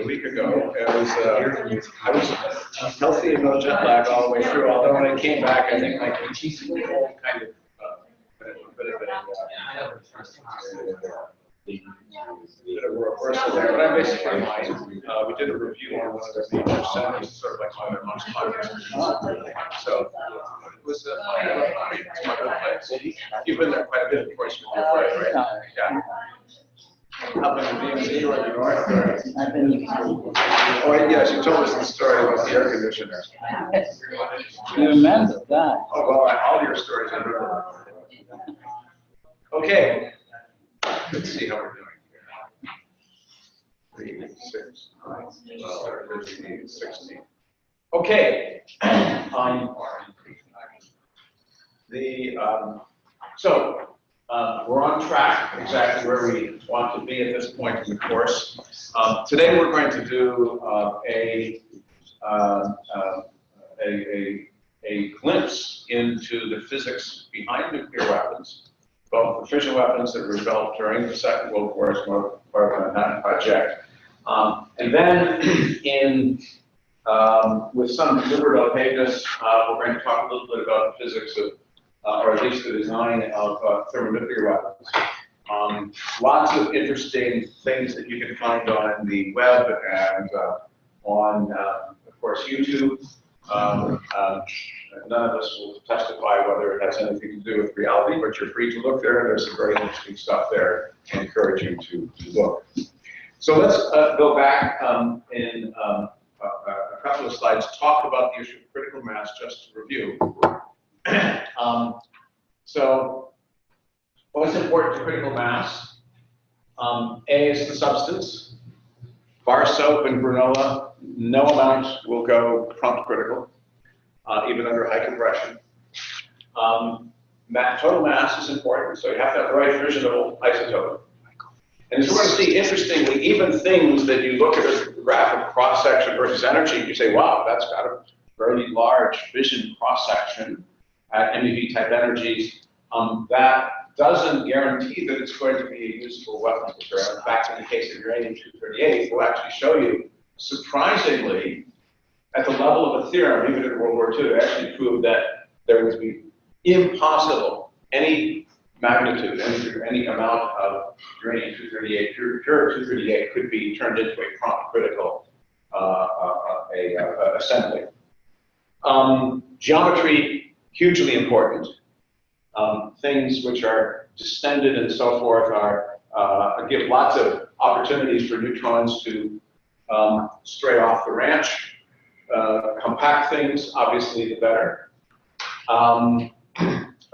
a week ago. It was, I was healthy and no jet lag all the way through, although when I came back, I think my teeth were all kind of bit of a reversal there, but I'm basically fine. We did a review on one of their major centers, sort of like one of their most popular. So it was a place. You've been there quite a bit, of course, with your wife, right? Yeah. Up in the DMZ or the north? I've been. Oh, yes, you told us the story about the air conditioner. You remember that? Oh, well, all your stories I remember. Okay. Let's see how we're doing here. 3, 6, 9, 12, 15, 16. Okay. We're on track, exactly where we want to be at this point in the course. Today we're going to do a glimpse into the physics behind nuclear weapons, both the fission weapons that were developed during the Second World War as part of the Manhattan Project. And then, with some deliberate opaqueness, we're going to talk a little bit about the physics of, or at least the design of thermonuclear weapons. Lots of interesting things that you can find on the web and on, of course, YouTube. None of us will testify whether it has anything to do with reality, but you're free to look there. There's some very interesting stuff there. I encourage you to look. So let's go back in a couple of slides, talk about the issue of critical mass, just to review. So what's important to critical mass? A is the substance. Bar soap and granola, no amount will go prompt critical, even under high compression. Total mass is important, so you have to have the right fissionable isotope. And as we're going to see, interestingly, even things that you look at as a graph of cross-section versus energy, you say, wow, that's got a very large fission cross-section at MeV type energies. That doesn't guarantee that it's going to be a useful weapons material. In fact, in the case of uranium-238, we'll actually show you, surprisingly, at the level of a theorem, even in World War II, they actually proved that there would be impossible, any magnitude, any amount of uranium-238, pure 238 could be turned into a prompt critical assembly. Geometry, hugely important. Things which are distended and so forth give lots of opportunities for neutrons to stray off the ranch. Compact things, obviously, the better.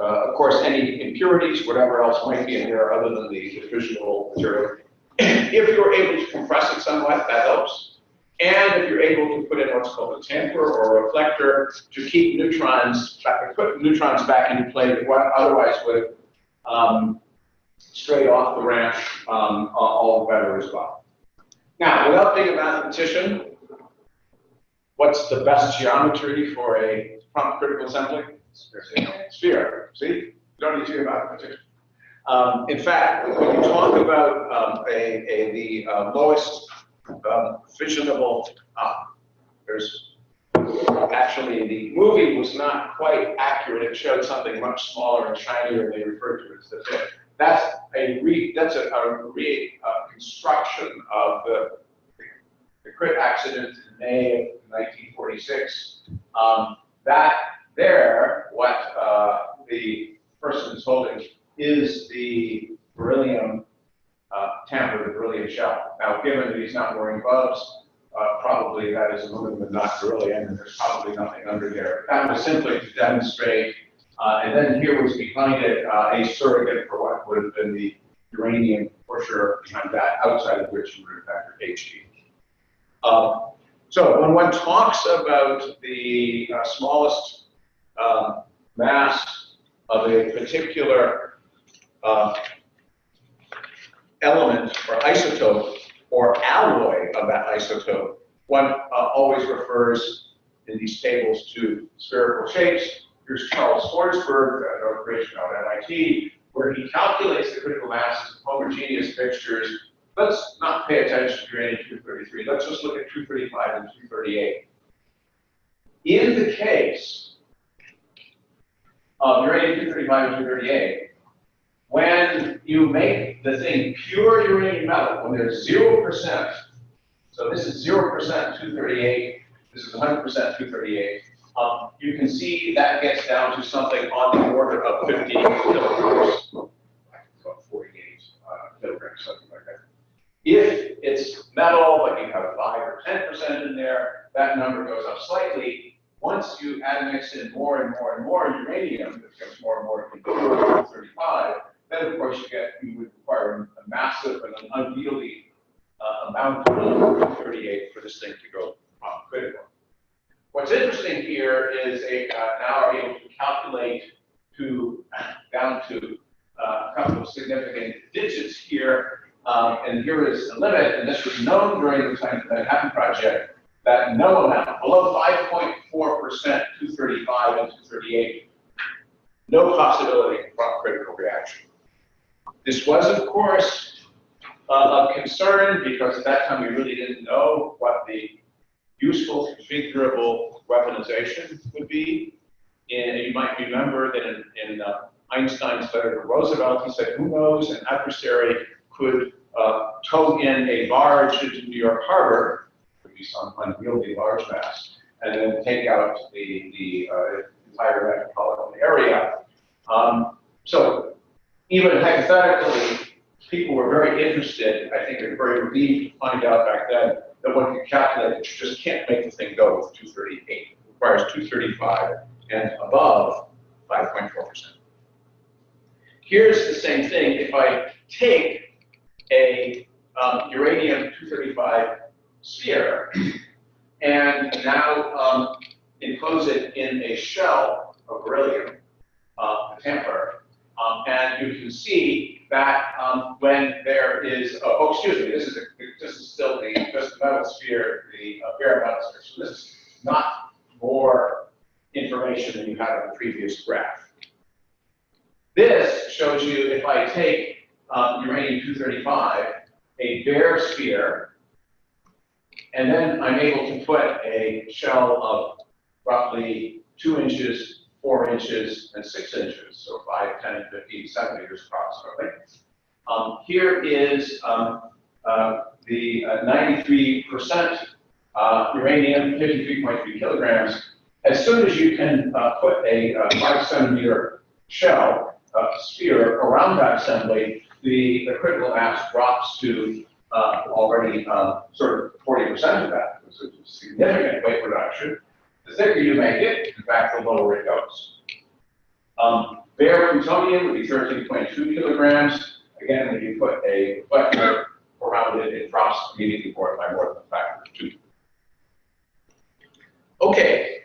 Of course, any impurities, whatever else might be in there other than the fissionable material. If you're able to compress it somewhat, that helps. And if you're able to put in what's called a tamper or a reflector to keep neutrons, put neutrons back into play that otherwise would stray off the ranch, all the better as well. Now, without being a mathematician, what's the best geometry for a prompt critical assembly? Sphere. See? You don't need to be a mathematician. In fact, when you talk about the lowest fissionable, there's actually the movie was not quite accurate. It showed something much smaller and shinier. They referred to it as the tip. That's a reconstruction of the crit accident in May of 1946. What the person is holding is the beryllium tamper, the beryllium shell. Now, given that he's not wearing gloves, probably that is aluminum and not beryllium, and there's probably nothing under there. That was simply to demonstrate, and then here was behind it a surrogate for what would have been the uranium pusher behind that, outside of which you would have factor HG. So when one talks about the smallest mass of a particular element or isotope or alloy of that isotope, one always refers in these tables to spherical shapes. Here's Charles Forsberg, a creation out at MIT, where he calculates the critical masses of homogeneous mixtures let's not pay attention to uranium-233. Let's just look at 235 and 238. In the case of uranium-235 and 238, when you make the thing pure uranium metal, when there's 0%, so this is 0% 238, this is 100% 238, you can see that gets down to something on the order of 50 kilograms, about 48 kilograms, something like that. If it's metal, like you have 5 or 10% in there, that number goes up slightly. Once you mix in more and more and more uranium, it becomes more and more impure, 35, then of course you would require a massive and an unwieldy amount of 38 for this thing to go critical. What's interesting here is now are able to calculate down to a couple of significant digits here, and here is the limit, and this was known during the time of the Manhattan Project, that no amount, below 5.4%, 235 and 238, no possibility of critical reaction. This was, of course, of concern because at that time we really didn't know what the useful configurable weaponization would be. And you might remember that in Einstein's letter to Roosevelt, he said, who knows, an adversary could tow in a barge into New York Harbor, would be some unwieldy large mass, and then take out the entire metropolitan area. So even hypothetically, people were very interested, I think they were very relieved to find out back then that one can calculate that you just can't make the thing go with 238. It requires 235 and above 5.4%. Here's the same thing. If I take a uranium-235 sphere and now enclose it in a shell of beryllium, tamper, and you can see that when there is, oh, excuse me, this is still just the metal sphere, the bare metal sphere. So this is not more information than you had on the previous graph. This shows you if I take uranium-235, a bare sphere, and then I'm able to put a shell of roughly 2 inches, 4 inches, and 6 inches, so 5, 10, 15 centimeters approximately. Here is the 93% uranium, 53.3 kilograms. As soon as you can put a 5 centimeter shell, sphere around that assembly, the critical mass drops to already sort of 40% of that. It's a significant weight reduction. The thicker you make it, in fact, the lower it goes. Bare plutonium would be 13.2 kilograms. Again, if you put a reflector around it, it drops immediately by more than a factor of 2. Okay,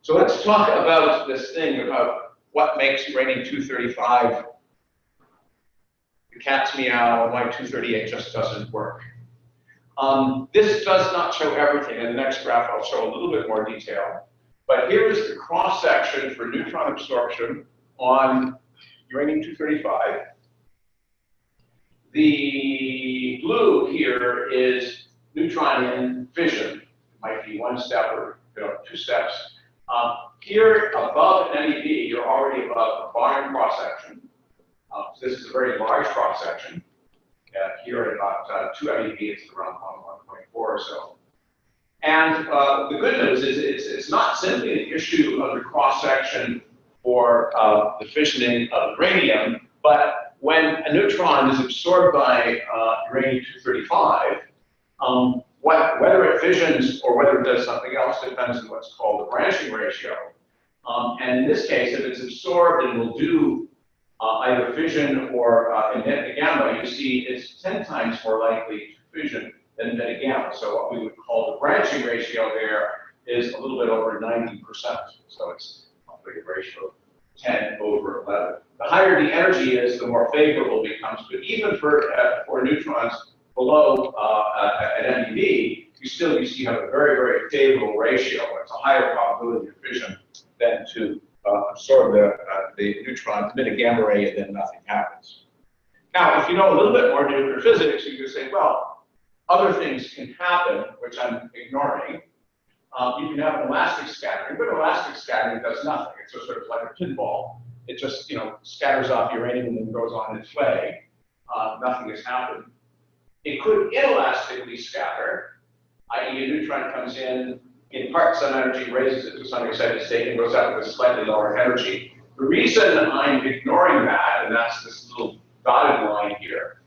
so let's talk about this thing about what makes uranium-235 the cat's meow and why 238 just doesn't work. This does not show everything. In the next graph, I'll show a little bit more detail. But here is the cross-section for neutron absorption on uranium-235. The blue here is neutron fission. It might be 1 step or 2 steps. Here above an MEV, you're already above the barn cross-section. So this is a very large cross-section. Here at about 2 MeV, it's around 1.4 or so. And the good news is it's not simply an issue of the cross-section for the fissioning of uranium, but when a neutron is absorbed by uranium-235, whether it fissions or whether it does something else depends on what's called the branching ratio. And in this case, if it's absorbed and will do either fission or emit a gamma, you see it's 10 times more likely to fission than emit a gamma. So what we would call the branching ratio there is a little bit over 90%. So it's a ratio of 10 over 11. The higher the energy is, the more favorable it becomes. But even for neutrons below an MeV, you have a very, very favorable ratio. It's a higher probability of fission than to absorb the neutron, emit a gamma ray, and then nothing happens. Now, if you know a little bit more nuclear physics, you can say, well, other things can happen, which I'm ignoring. You can have an elastic scattering, but elastic scattering does nothing. It's just sort of like a pinball. It just, scatters off uranium and then goes on its way. Nothing has happened. It could inelastically scatter, i.e. a neutron comes in part some energy, raises it to some excited state, and goes out with a slightly lower energy. The reason I'm ignoring that, and that's this little dotted line here,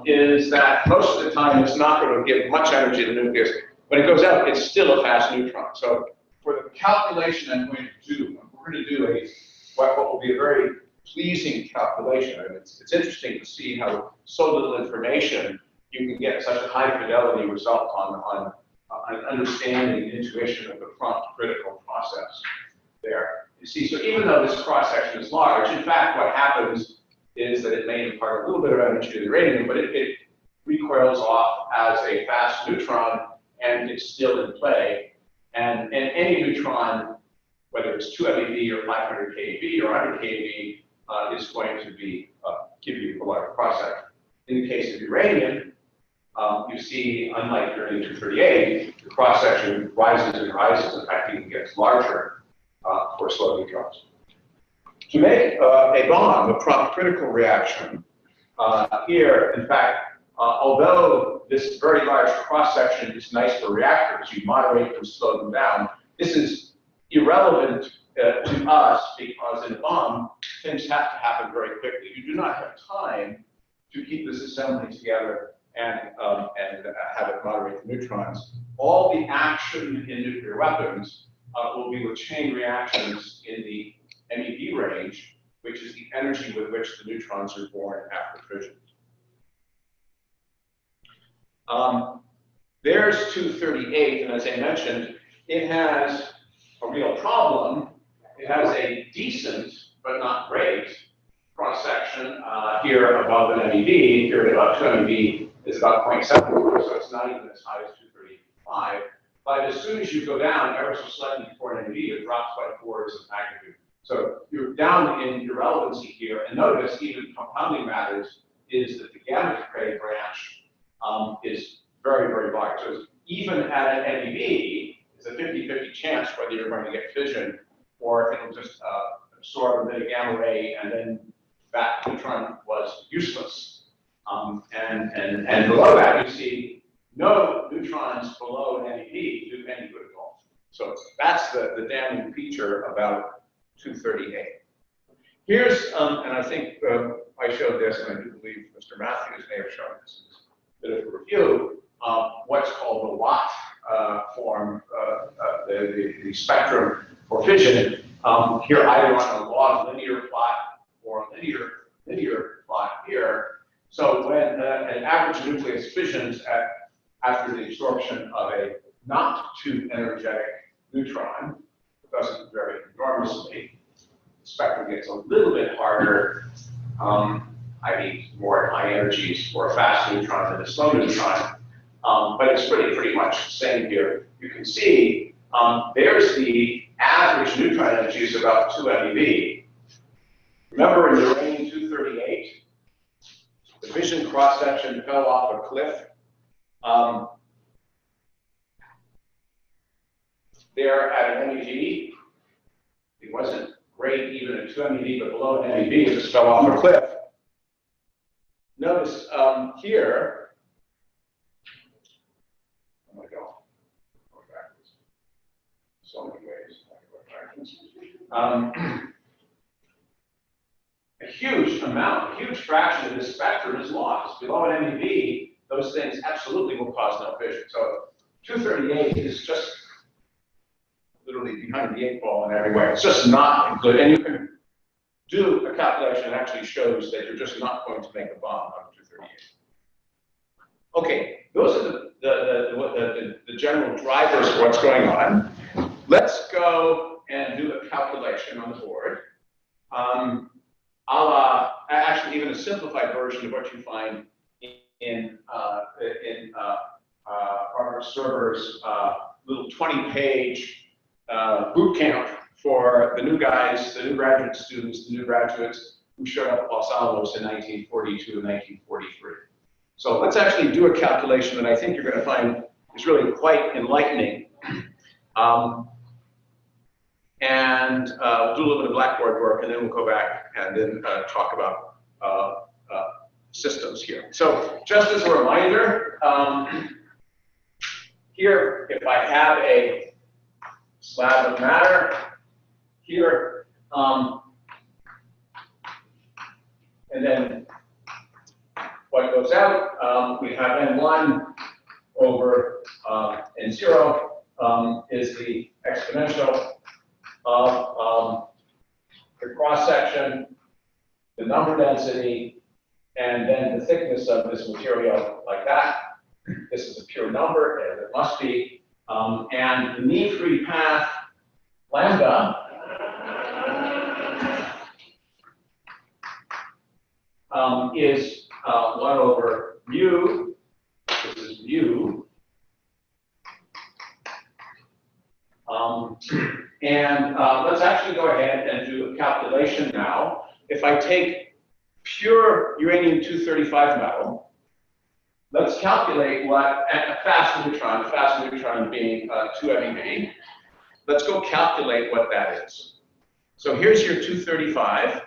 is that most of the time it's not going to give much energy to the nucleus. When it goes out, it's still a fast neutron. So for the calculation I'm going to do, we're going to do what will be a very pleasing calculation. I mean, it's interesting to see how so little information you can get such a high fidelity result on an understanding and intuition of the prompt critical process there. You see, so even though this cross section is large, in fact, what happens is that it may impart a little bit of energy to the uranium, but it recoils off as a fast neutron, and it's still in play. And any neutron, whether it's 2 MeV or 500 keV or 100 keV, is going to give you a lot of cross section. In the case of uranium, you see, unlike uranium-238, the cross section rises and rises. In fact, even gets larger for slow neutrons. To make a bomb, a prompt critical reaction, here, in fact, although this very large cross section is nice for reactors, you moderate and slow them down, this is irrelevant to us because in a bomb, things have to happen very quickly. You do not have time to keep this assembly together and have it moderate the neutrons. All the action in nuclear weapons will be with chain reactions in the MeV range, which is the energy with which the neutrons are born after fission. There's 238, and as I mentioned, it has a real problem. It has a decent, but not great, cross-section here above an MeV. Here above 2 MeV is about 0.7, so it's not even as high as 235. But as soon as you go down ever so slightly before an MeV, it drops by 4 orders of magnitude. So you're down in irrelevancy here. And notice, even compounding matters is that the gamma-decay branch is very, very large. So even at an MeV, it's a 50-50 chance whether you're going to get fission or if it'll just absorb a bit of gamma ray and then that neutron was useless. And below that, you see no neutrons below an MeV do any good at all. So that's the damning feature about 238. Here's, and I think I showed this, and I do believe Mr. Matthews may have shown this in a bit of a review, what's called the Watt form, the spectrum for fission. Here either on a log linear plot or a linear plot here. So when an average nucleus fissions after the absorption of a not too energetic neutron, it doesn't vary enormously, the spectrum gets a little bit harder, i.e. more high energies for a fast neutron than a slow neutron, but it's pretty much the same here. You can see there's the average neutron energy is about 2 MeV. Remember in uranium-238, the fission cross-section fell off a cliff. There at an MeV, it wasn't great even at 2 MeV, but below an MeV, it just fell off a cliff. Notice here, oh my God, go backwards. So many ways I go backwards. A huge amount, a huge fraction of this spectrum is lost. Below an MeV, those things absolutely will cause no fission. So 238 is just literally behind the 8 ball in every way. It's just not good. And you can do a calculation that actually shows that you're just not going to make a bomb on 238. Okay, those are the general drivers of what's going on. Let's go and do a calculation on the board. Actually, even a simplified version of what you find in Robert Serber's little 20-page boot camp for the new guys, the new graduate students, the new graduates who showed up at Los Alamos in 1942 and 1943. So let's actually do a calculation that I think you're going to find is really quite enlightening. We'll do a little bit of Blackboard work, and then we'll go back and then talk about systems here. So just as a reminder, here, if I have a slab of matter here, and then what goes out, we have N1 over N0 is the exponential of the cross-section, the number density, and then the thickness of this material like that. This is a pure number, and it must be. And the mean free path, lambda, is 1 over mu. This is mu. Let's actually go ahead and do a calculation now. If I take pure uranium-235 metal, let's calculate what a fast neutron being 2 MeV. Let's go calculate what that is. So here's your 235.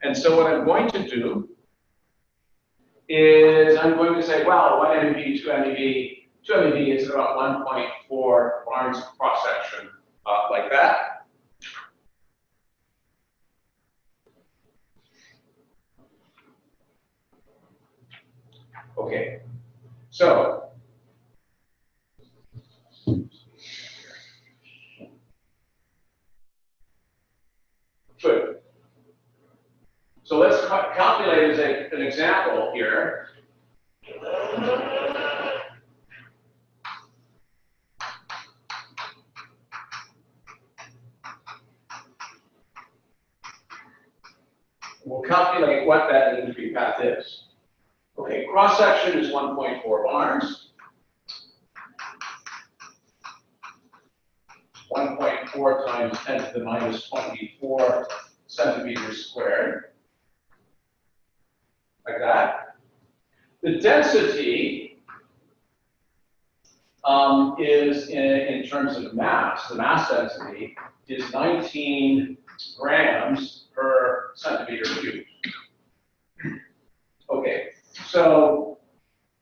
And so what I'm going to do is I'm going to say, well, 1 MeV, 2 MeV. 2 MeV is about 1.4 Barnes cross-section, like that. Okay, so good. So let's calculate as an example here. We'll calculate what that mean free path is. Okay, cross section is 1.4 Barnes. 1.4 times 10 to the minus 24 centimeters squared. Like that. The density is in terms of mass. The mass density is 19 grams per centimeter cubed. Okay, so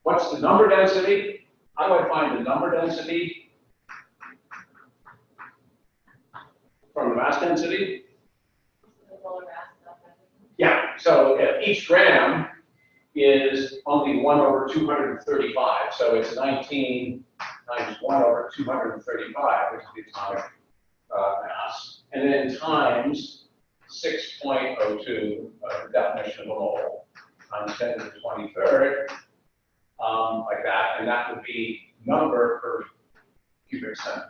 what's the number density? How do I find the number density from the mass density? Yeah, so each gram is only 1 over 235, so it's 19 times 1 over 235, which is the atomic mass, and then times 6.02, the definition of a mole, times 10 to the 23rd, like that, and that would be number per cubic centimeter.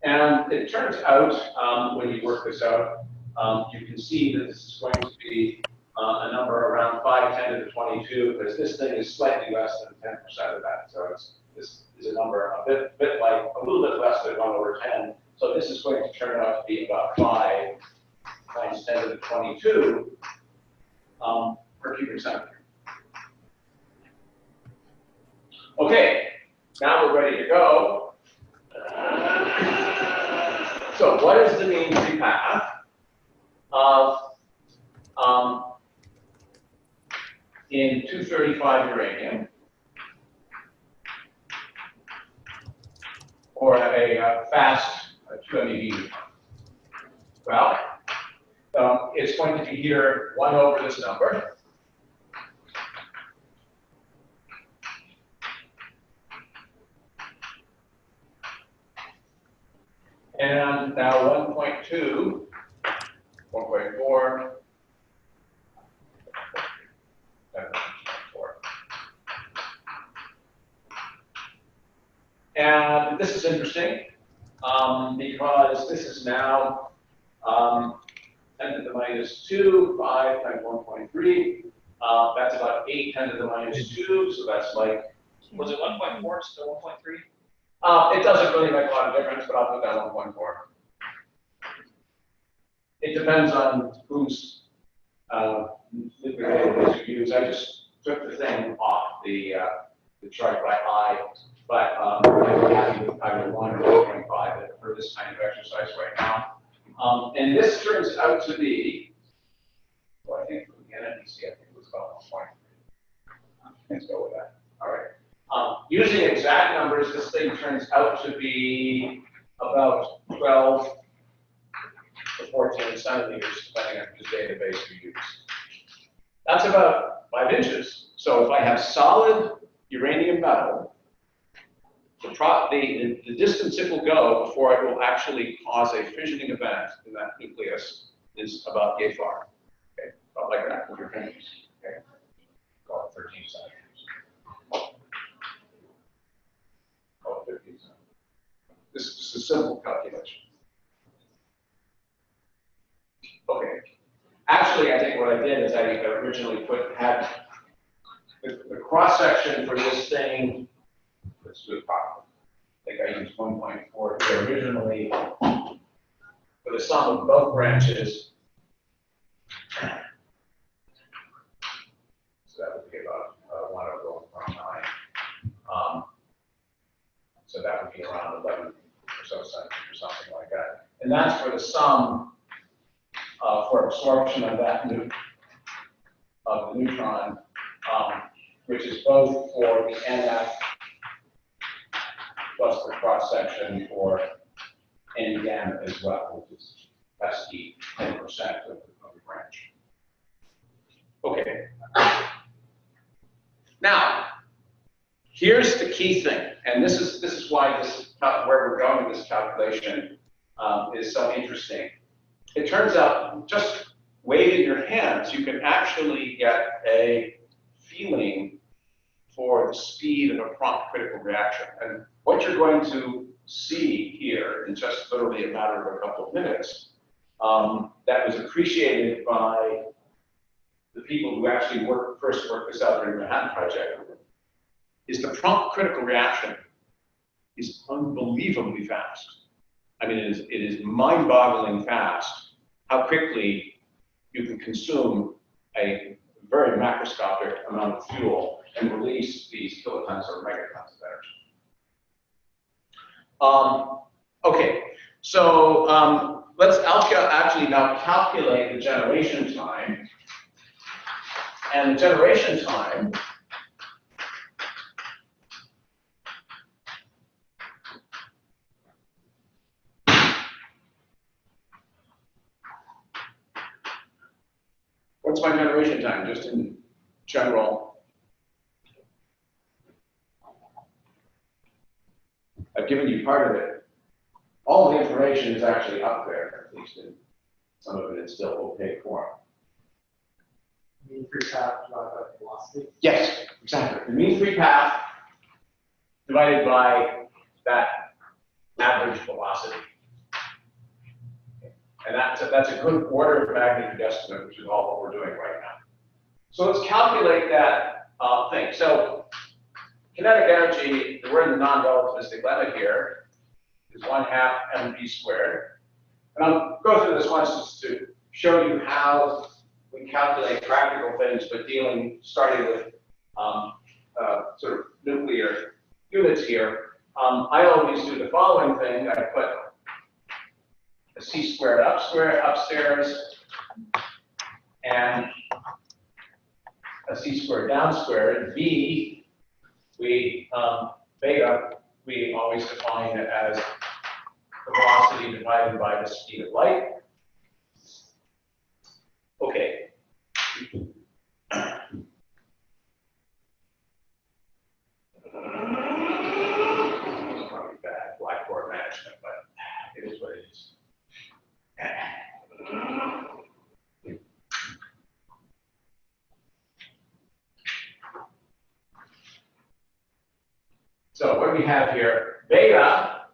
And it turns out, when you work this out, you can see that this is going to be a number around 510 to the 22, because this thing is slightly less than 10% of that. So this is a number a little bit less than 1 over 10. So this is going to turn out to be about 5 times 10 to the 22 per cubic centimeter. Okay, now we're ready to go. So what is the mean free path of in 235 uranium, or a fast 2 MeV? Well, it's going to be here 1 over this number. And now 1.2, 1.4, and this is interesting because this is now 10 to the minus 2, 5 times 1.3. That's about 8 10 to the minus 2, so that's like, was it 1.4, still 1.3? It doesn't really make a lot of difference, but I'll put that 1.4. It depends on whose nuclear database you use. I just took the thing off the chart by eye, but I'm happy with either 1 or 1.5 for this kind of exercise right now. And this turns out to be, well, I think from the NSSC, I think it was about 1.3. Let's go with that. All right. Using exact numbers, this thing turns out to be about 12 to 14 centimeters, depending on whose database you use. That's about 5 inches. So if I have solid uranium metal, the distance it will go before it will actually cause a fissioning event in that nucleus is about yay far. Okay, about like that with your fingers. Okay, call it 13 centimeters. Call it 15 centimeters. This is just a simple calculation. Okay. Actually, I think what I did is I originally had the cross section for this thing. Let's do it properly. I think I used 1.4 here originally for the sum of both branches. So that would be about 1 over 1.9. So that would be around 11 or so centimeters or something like that. And that's for the sum for absorption of that of the neutron, which is both for the NF plus the cross section for N gamma as well, which is SE 10% of the branch. Okay. Now, here's the key thing, and this is why where we're going with this calculation is so interesting. It turns out, just weighed in your hands, you can actually get a feeling for the speed of a prompt critical reaction. And what you're going to see here in just literally a matter of a couple of minutes, that was appreciated by the people who actually first worked this out during the Manhattan Project, is the prompt critical reaction is unbelievably fast. I mean, it is mind-boggling fast how quickly you can consume a very macroscopic amount of fuel and release these kilotons or megatons of energy. Okay, so let's actually now calculate the generation time. And the generation time what's my generation time, just in general? I've given you part of it. All the information is actually up there, at least in some of it is still opaque form. Mean free path divided by velocity? Yes, exactly. The mean free path divided by that average velocity. And that's a good order of magnitude estimate, which is all what we're doing right now. So let's calculate that thing. So kinetic energy, we're in the non-relativistic limit here, is 1/2 mv squared. And I'll go through this once just to show you how we calculate practical things, but starting with sort of nuclear units here. I always do the following thing. I put a c squared upstairs and a c squared down squared. V, beta, we always define it as the velocity divided by the speed of light. Okay. It's probably bad blackboard management, but it is what it is. So what we have here, beta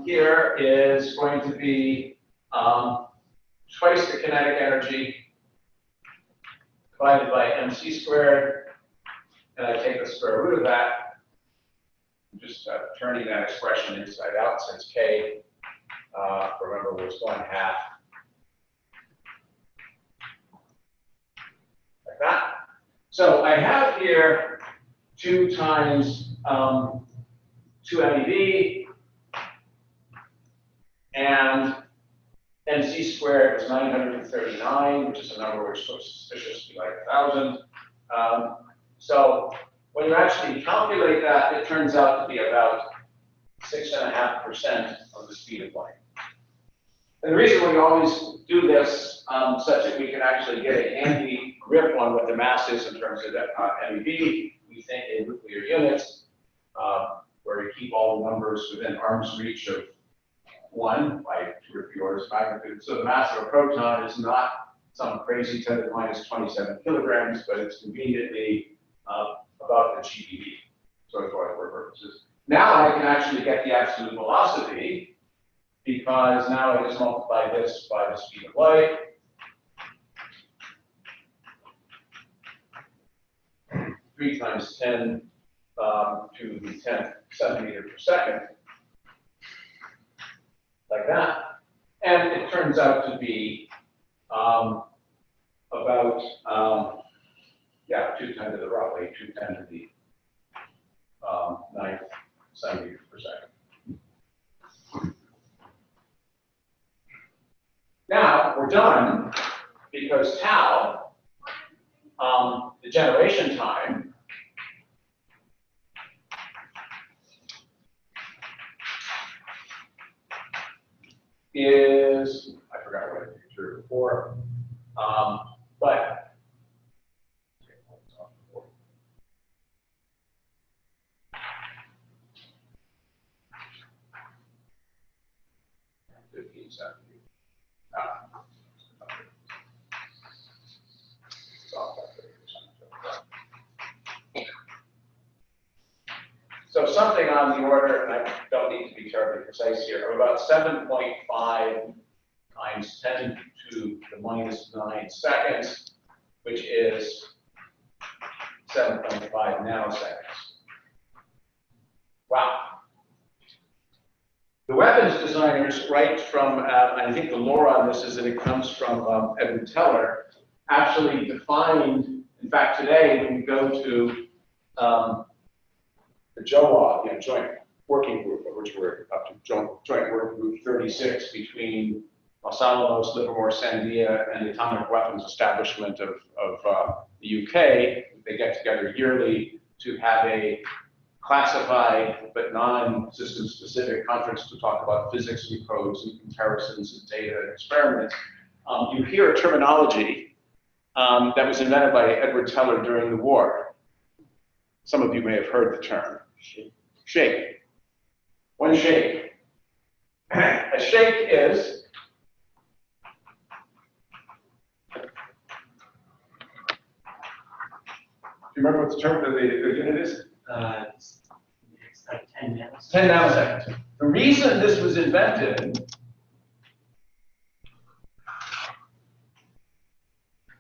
here is going to be twice the kinetic energy divided by mc squared, and I take the square root of that. I'm just turning that expression inside out since k, remember, was 1/2 that. So I have here 2 times 2 MeV, and NC squared is 939, which is a number which looks suspiciously like 1,000. So when you actually calculate that, it turns out to be about 6.5% of the speed of light. And the reason we always do this such that we can actually get a handy grip on what the mass is in terms of MeV, we think in nuclear units, where we keep all the numbers within arm's reach of 1 by 2 or 3 orders of magnitude. So the mass of a proton is not some crazy 10 to the minus 27 kilograms, but it's conveniently about the GeV, so for purposes. Now I can actually get the absolute velocity, because now I just multiply this by the speed of light. Three times 10 to the 10th centimeter per second, like that. And it turns out to be about, 210 to the roughly 210 to the 9th centimeter per second. Now we're done, because tau, the generation time, is, I forgot what I drew before, but 15 centimeters. So something on the order, and I don't need to be terribly precise here, of about 7.5 times 10 to the minus 9 seconds, which is 7.5 nanoseconds. Wow. The weapons designers, right from, I think the lore on this is that it comes from Edward Teller, actually defined, in fact, today when you go to the JOWA, Joint Working Group, of which we're up to Joint Working Group 36 between Los Alamos, Livermore, Sandia, and the Atomic Weapons Establishment of the UK. They get together yearly to have a classified but non-system specific conference to talk about physics and codes and comparisons and data and experiments. You hear a terminology that was invented by Edward Teller during the war. Some of you may have heard the term. Shake. One shake. A shake is do you remember what the term of the unit is? It's like 10 nanoseconds. 10 nanoseconds. The reason this was invented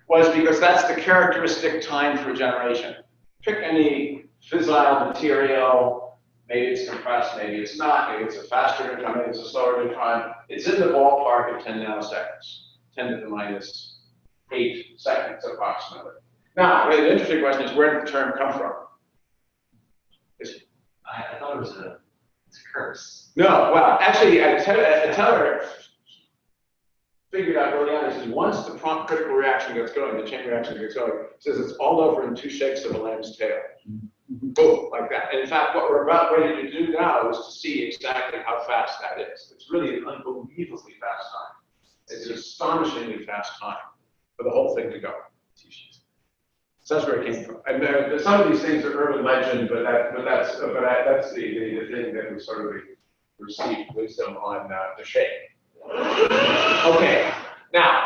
was because that's the characteristic time for generation. Pick any fissile material, maybe it's compressed, maybe it's not, maybe it's a faster neutron, maybe it's a slower neutron. It's in the ballpark of 10 nanoseconds, 10 to the minus 8 seconds approximately. Now, the interesting question is, where did the term come from? I thought it was it's a curse. No, well, actually, Teller figured out early on, he says, once the prompt critical reaction gets going, the chain reaction gets going, he says it's all over in 2 shakes of a lamb's tail. Boom, like that. And in fact, what we're about ready to do now is to see exactly how fast that is. It's really an unbelievably fast time. It's an astonishingly fast time for the whole thing to go. So that's where it came from. And some of these things are urban legend, but that's the thing that we sort of received wisdom on the shake. Okay, now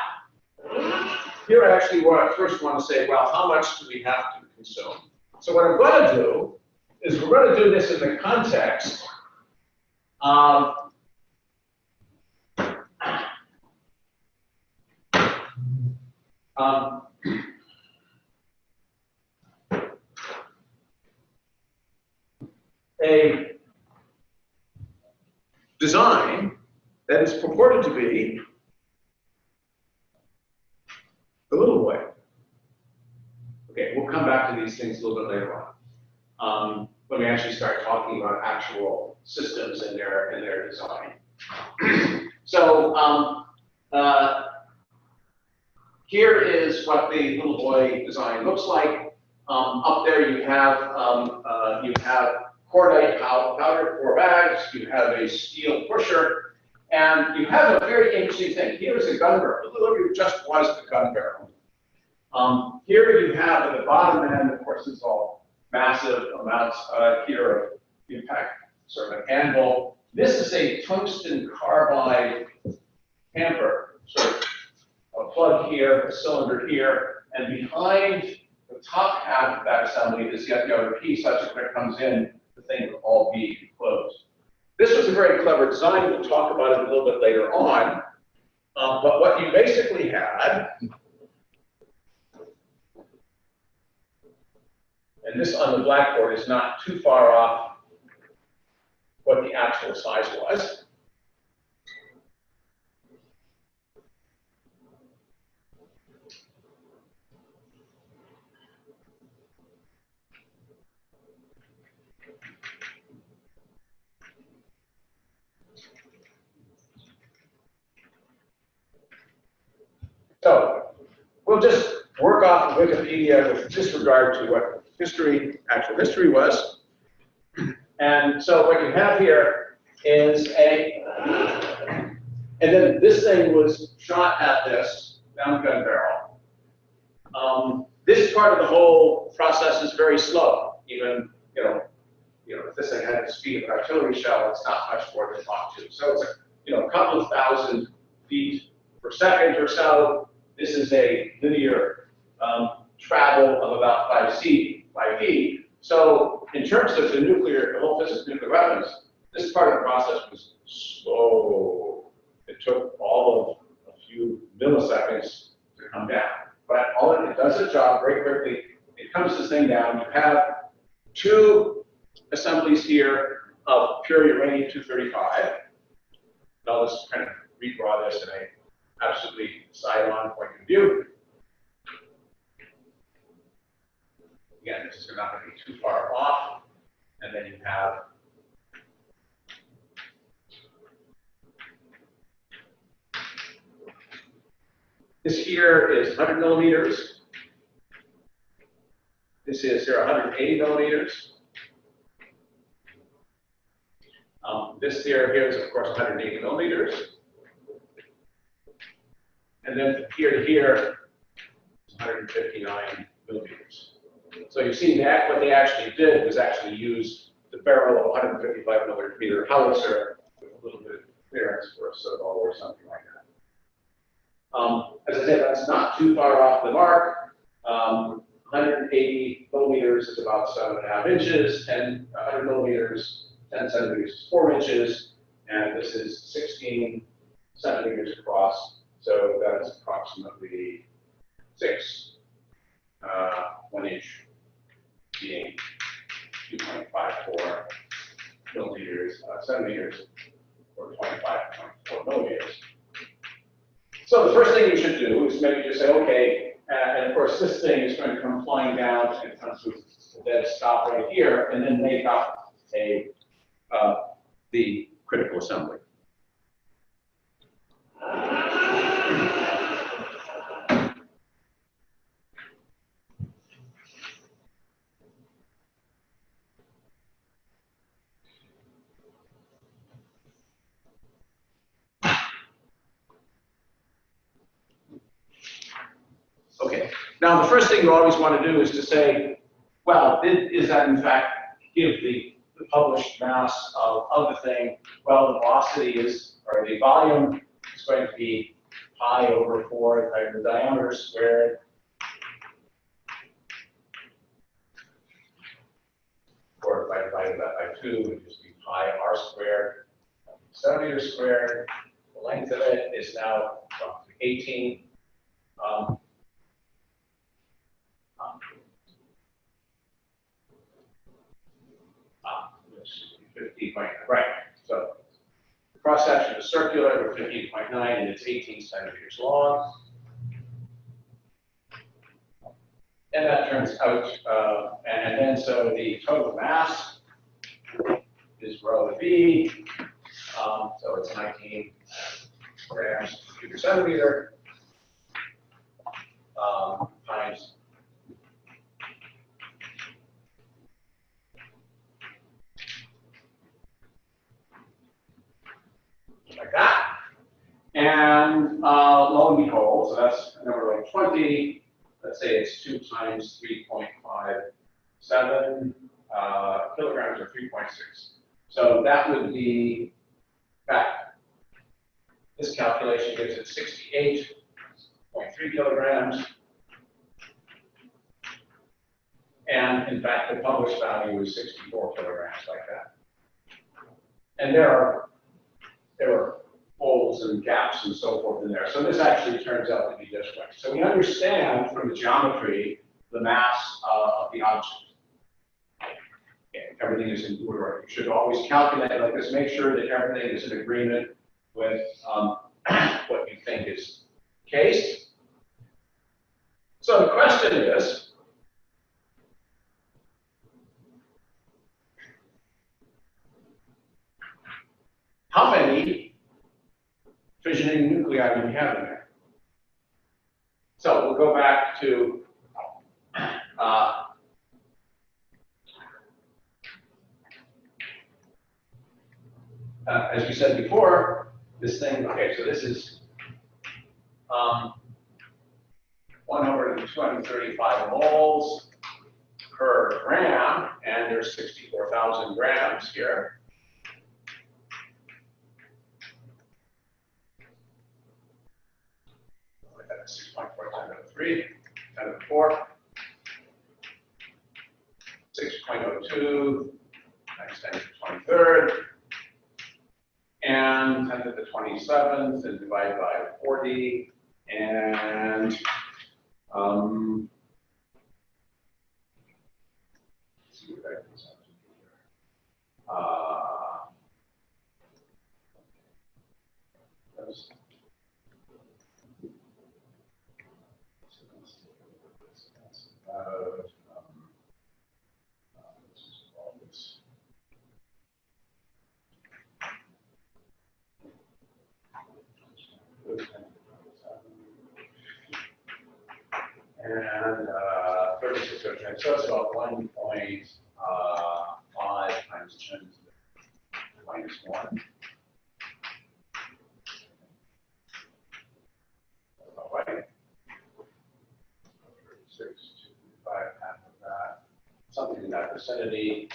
here I actually first want to say, well, how much do we have to consume? So what I'm going to do is we're going to do this in the context of a design that is purported to be the little boy. we'll come back to these things a little bit later on, when we actually start talking about actual systems in their design. So here is what the little boy design looks like. Up there you have cordite powder, 4 bags. You have a steel pusher, and you have a very interesting thing. Here's a gun barrel. The little just was the gun barrel. Here you have at the bottom end, of course, it's all massive amounts here of impact, sort of an anvil. This is a tungsten carbide hamper, sort of a plug here, a cylinder here, and behind the top half of that assembly is yet the other piece, such that when it comes in, the thing will all be closed. This was a very clever design. We'll talk about it a little bit later on. But what you basically had, and this on the blackboard is not too far off what the actual size was. So we'll just work off of Wikipedia with disregard to what actual history was. And so what you have here is and then this thing was shot at this down gun barrel. This part of the whole process is very slow. Even, if this thing had the speed of an artillery shell, it's not much more than Mach 2. So it's a couple of thousand feet per second or so. This is a linear travel of about 5 feet. So in terms of the whole physics of nuclear weapons, this part of the process was slow. It took all of a few milliseconds to come down. But it does its job very quickly. It comes this thing down. You have 2 assemblies here of pure uranium-235. I'll just kind of redraw this in a absolutely side-on point of view. Again, this is not going to be too far off. And then you have this here is 100 millimeters. This is here 180 millimeters. This here is, of course, 180 millimeters. And then from here to here is 159 millimeters. So you see that what they actually did was actually use the barrel of 155 millimeter howitzer with a little bit of clearance for a citadel or something like that. As I said, that's not too far off the mark. 180 millimeters is about 7.5 inches, 100 millimeters, 10 centimeters is 4 inches, and this is 16 centimeters across. So that is approximately 6, 1 inch being 2.54 millimeters, centimeters, or 25.4 millimeters. So the first thing you should do is maybe just say, okay, and of course this thing is going to come flying down and come to a dead stop right here, and then make up the critical assembly. Okay, now the first thing you always want to do is to say, well, is that in fact give the published mass of the thing? Well, the velocity is, or the volume is going to be pi over 4 times the diameter squared. Or if I divided that by 2, it would just be pi r squared, centimeter squared. The length of it is now 18. 15.9, right. So the cross section is circular with 15.9 and it's 18 centimeters long. And that turns out, and then so the total mass is rho V. So it's 19 grams per cubic centimeter times like that. And lo and behold, so that's a number like 20. Let's say it's 2 times 3.57 kilograms or 3.6. So that would be, in fact, this calculation gives it 68.3 kilograms. And in fact, the published value is 64 kilograms, like that. And there are holes and gaps and so forth in there. So this actually turns out to be this way. So we understand from the geometry the mass of the object. Okay, everything is in order. You should always calculate it like this. Make sure that everything is in agreement with what you think is the case. So the question is, how many fissioning nuclei do we have in there? So we'll go back to as we said before, this thing, okay, so this is 1,235 moles per gram, and there's 64,000 grams here. That's 6.4 times 3, 10 to the 4, 6.02 times 10 to the 23rd, and 10 to the 27th, and divide by 40, and let's see what that comes out to be here. And 36, so it's about 1.5 times 10 to the minus 1. All right. 36 to 5, half of that, something in that vicinity.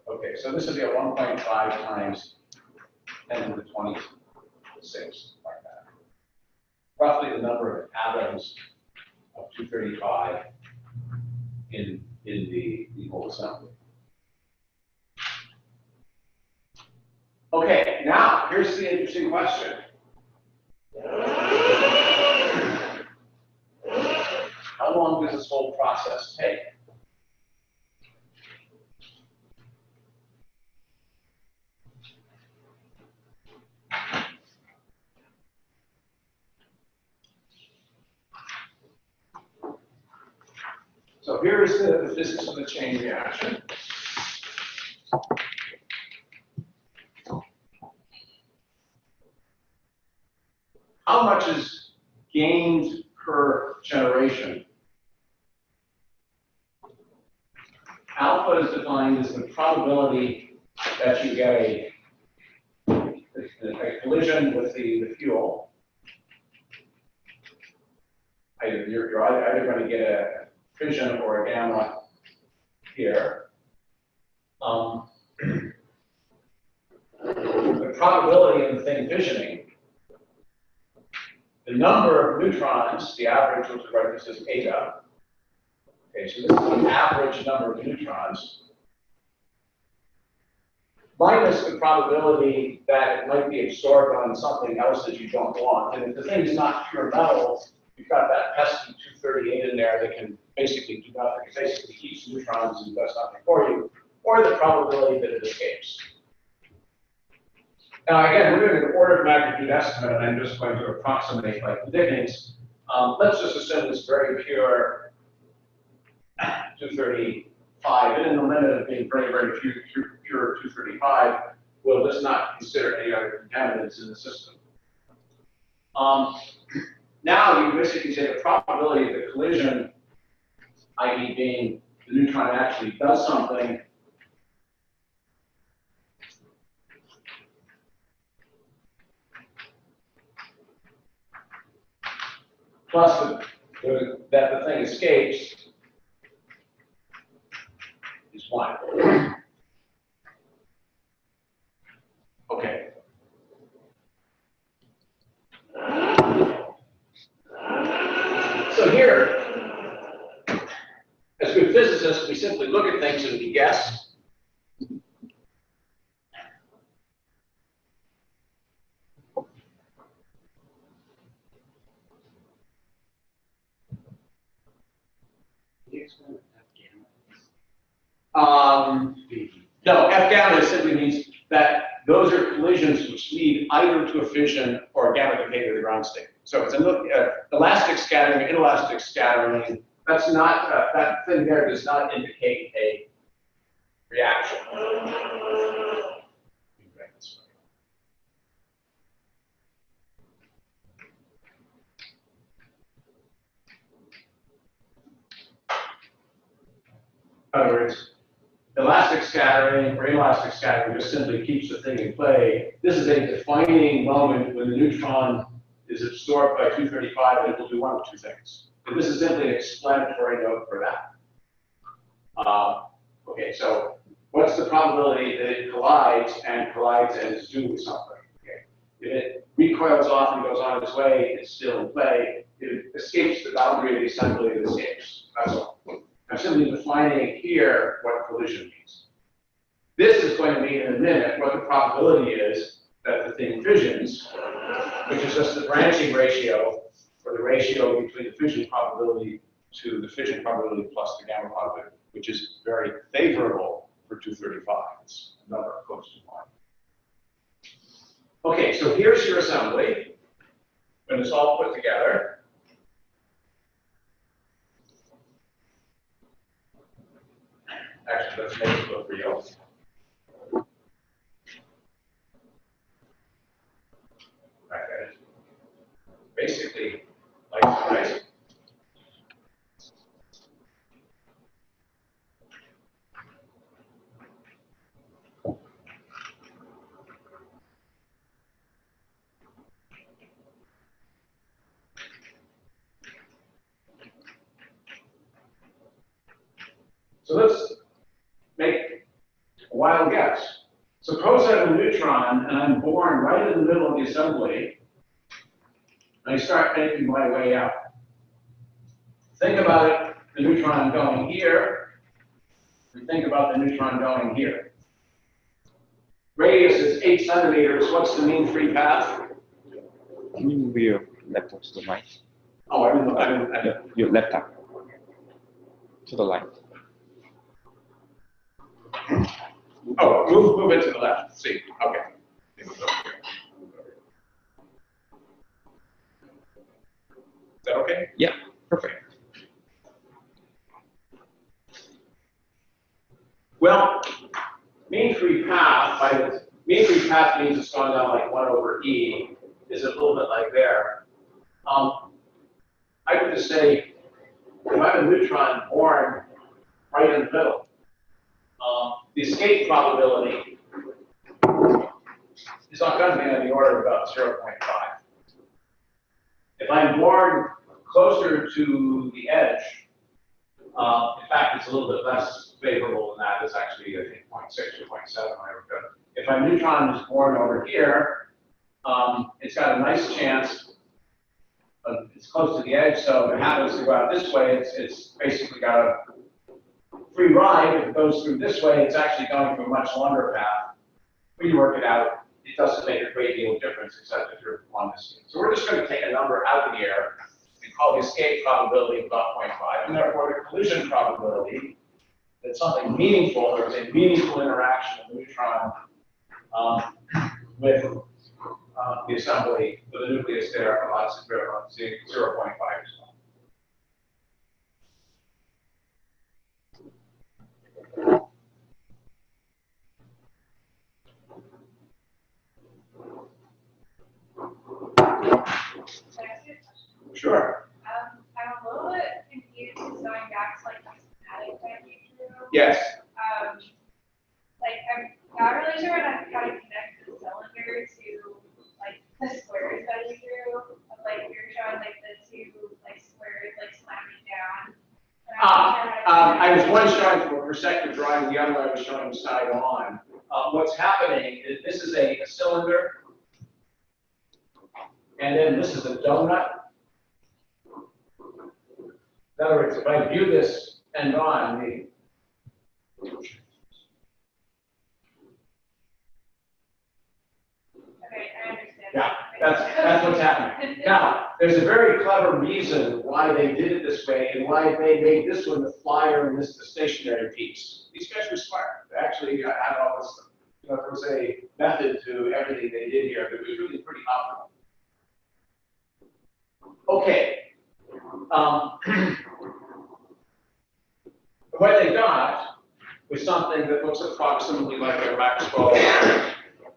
Okay, so this would be a 1.5 times 10 to the 26, like that. Roughly the number of atoms of 235 in the whole assembly. Okay, now here's the interesting question. How long does this whole process take? So here's the physics of the chain reaction. How much is gained per generation? Alpha is defined as the probability that you get a collision with the fuel. You're either going to get a fission or a gamma here. The probability of the thing fissioning, the number of neutrons, the average, which is right, this is eta. Okay, so this is the average number of neutrons, minus the probability that it might be absorbed on something else that you don't want. And if the thing is not pure metal, you've got that pesky 238 in there that can basically do nothing. It basically keeps neutrons and does nothing for you, or the probability that it escapes. Now, again, we're doing an order of magnitude estimate, and I'm just going to approximate like the Dickens. Let's just assume it's very pure 235, and in the limit of being very, very pure 235, we'll just not consider any other contaminants in the system. Now you basically say the probability of the collision, i.e. being the neutron actually does something, plus that the thing escapes is 1. Okay. So here, as good physicists, we simply look at things and we guess. No, F gamma simply means that those are collisions which lead either to a fission or a gamma decay to the ground state. So it's elastic scattering, inelastic scattering. That's not, that thing there does not indicate a reaction. In other words, elastic scattering or inelastic scattering just simply keeps the thing in play. This is a defining moment when the neutron is absorbed by 235 and it will do one of two things. And this is simply an explanatory note for that. Okay, so what's the probability that it collides and is doing something? Okay. If it recoils off and goes on its way, it's still in play. If it escapes the boundary of the assembly, it escapes. That's all. I'm simply defining here what collision means. This is going to mean in a minute what the probability is that the thing fissions, which is just the branching ratio, or the ratio between the fission probability to the fission probability plus the gamma probability, which is very favorable for 235. It's a number close to 1. Okay, so here's your assembly when it's all put together. Actually, let's make it look real. Okay. Basically, like this. So let's make a wild guess. Suppose I have a neutron and I'm born right in the middle of the assembly, and I start making my way out. Think about it, the neutron going here, and think about the neutron going here. Radius is 8 centimeters. What's the mean free path? Can you move your laptop to the right? Oh, I didn't. Your laptop to the right. Oh, move it to the left. See, okay. Is that okay? Yeah, perfect. Well, mean free path means it's going down like 1 over E, is a little bit like there. I could just say, if I have a neutron born right in the middle, the escape probability is not going to be on the order of about 0.5. If I'm born closer to the edge, in fact, it's a little bit less favorable than that. It's actually, I think, 0.6 or 0.7. If my neutron is born over here, it's got a nice chance. It's close to the edge, so if it happens to go out this way, it's basically got a free ride. If it goes through this way, it's actually going through a much longer path. When you work it out, it doesn't make a great deal of difference, except if you're on this. So we're just going to take a number out of the air and call the escape probability about 0.5, and therefore the collision probability that something meaningful, there was a meaningful interaction of the neutron with the assembly, with the nucleus there, about 0.5 as well. Yes. Like, I'm not really sure how to connect the cylinder to, like, the squares that we drew. Of, like, you're showing, like, the two, like, squares, like, slamming down. And I'm not sure how to I was one showing from a perspective drawing, the other I was showing side on. What's happening is this is a cylinder, and then this is a donut. In other words, if I view this end on, Okay, I understand. yeah, that's what's happening. Now, there's a very clever reason why they did it this way and why they made this one the flyer and this the stationary piece. These guys were smart. They actually had all this stuff. You know, there was a method to everything they did here that was really pretty optimal. Okay. What they got was something that looks approximately like a Maxwell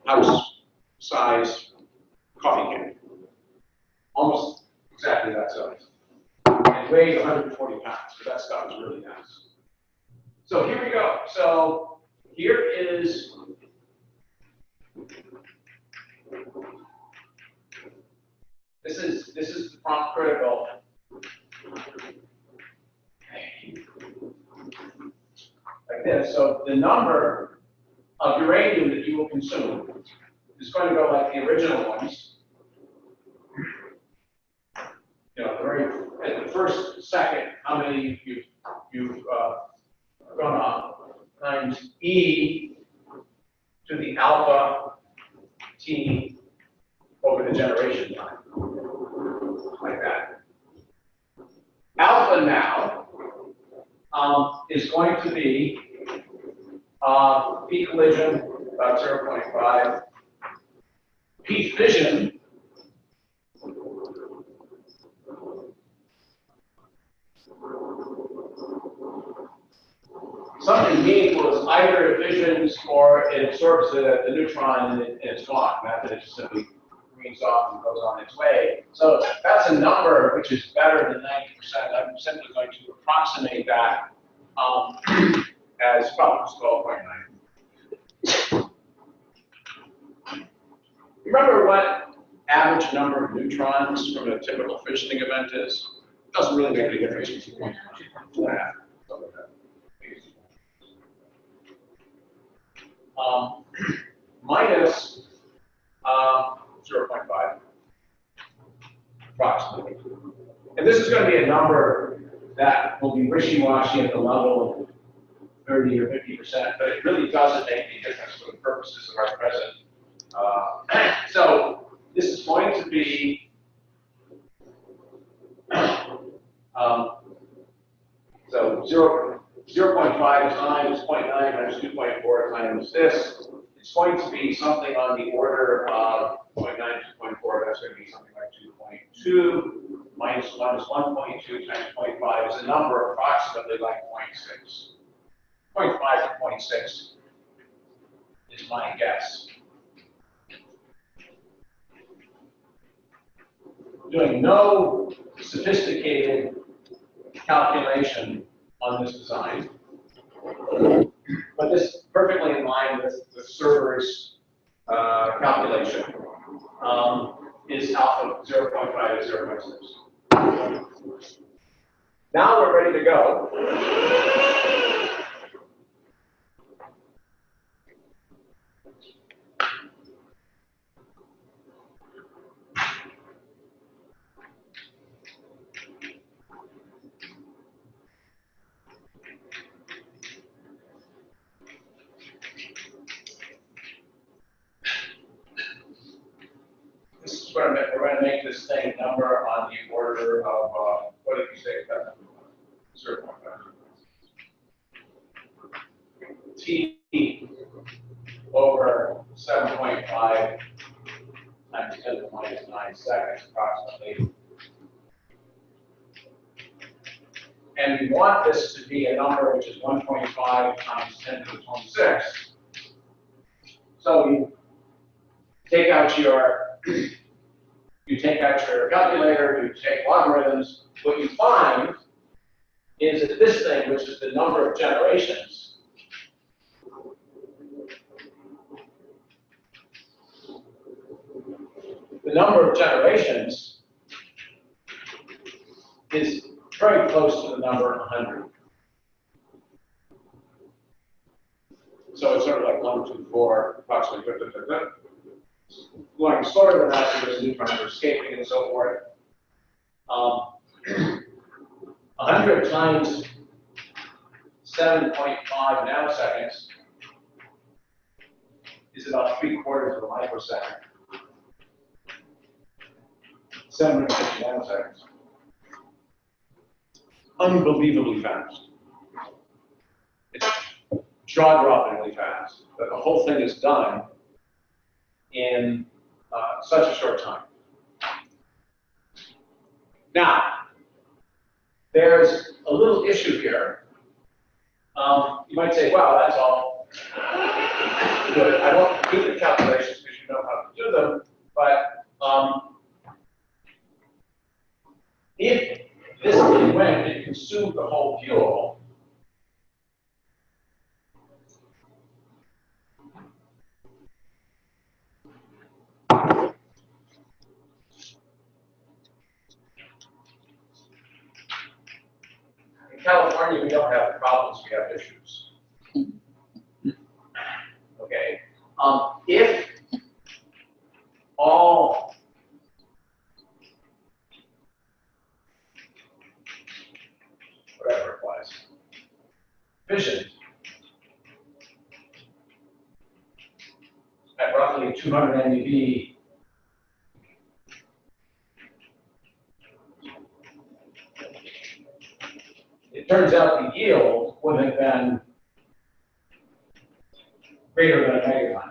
house-size coffee can. Almost exactly that size. It weighs 140 pounds, so that stuff is really nice. So here we go. So here is this is the prompt critical. Like this. So the number of uranium that you will consume is going to go like the original ones. You know, at the first second, how many you've gone up times E to the alpha T over the generation time, like that. Alpha now is going to be P collision about 0.5, P fission something meaningful is either it fissions or it absorbs the neutron and it's gone. That it just simply greens off and goes on its way. So that's a number which is better than 90%. I'm simply going to approximate that as well, 12.9. Remember what average number of neutrons from a typical fissioning event is? Doesn't really make any difference. 2.5. Minus 0.5, approximately. And this is going to be a number that will be wishy-washy at the level of 30 or 50%, but it really doesn't make any difference for the purposes of our present. So this is going to be so 0.5 times 0.9 times 2.4 times this. It's going to be something on the order of 0.9 to 2.4. That's going to be something like 2.2 minus 1 is 1.2 times 0.5 is a number approximately like 0.6. 0.5 to 0.6 is my guess. Doing no sophisticated calculation on this design, but this is perfectly in line with the server's calculation, is alpha 0.5 to 0.6. Now we're ready to go. We're going to make this thing number on the order of, what did you say? 0.5. T over 7.5 times 10 to the minus 9 seconds, approximately. And we want this to be a number which is 1.5 times 10 to the 26. So you take out your calculator, you take logarithms. What you find is that this thing, which is the number of generations, the number of generations is very close to the number 100. So it's sort of like 1, 2, 4, approximately. Going slower than that, so there's neutrons are escaping and so forth. 100 times 7.5 nanoseconds is about 3/4 of a microsecond. 750 nanoseconds. Unbelievably fast. It's jaw-droppingly fast. But the whole thing is done in such a short time. Now, there's a little issue here. You might say, well, that's all good. I won't do the calculations because you know how to do them, but if this thing went and consumed the whole fuel, in California, we don't have problems, we have issues. Okay. If all whatever it was, fission at roughly 200 MeV, it turns out the yield would have been greater than a megaton.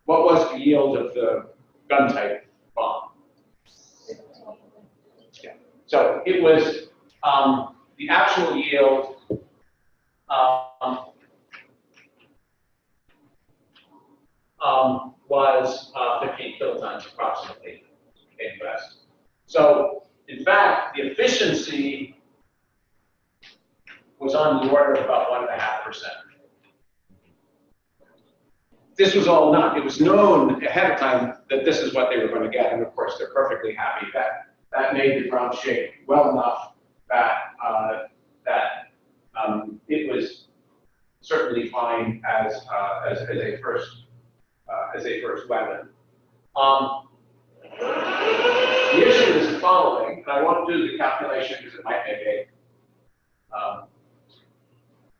What was the yield of the gun type bomb? Yeah. So it was the actual yield was 15 kilotons approximately in US. So in fact, the efficiency was on the order of about 1.5%. This was all known. It was known ahead of time that this is what they were going to get, and of course they're perfectly happy that that made the ground shake well enough that it was certainly fine as a first weapon. The issue is the following, and I won't do the calculation because it might make a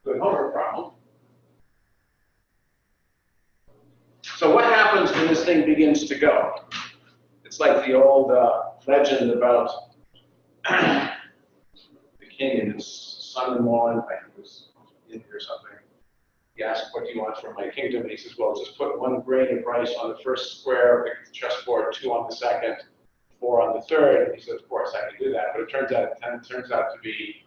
good homework problem. So what happens when this thing begins to go? It's like the old legend about the king and his son-in-law, and I think it was in here or something. He asked, what do you want from my kingdom? And he says, well, just put 1 grain of rice on the first square of the chessboard, 2 on the second, 4 on the third. And he said, of course, I can do that. But it turns out to be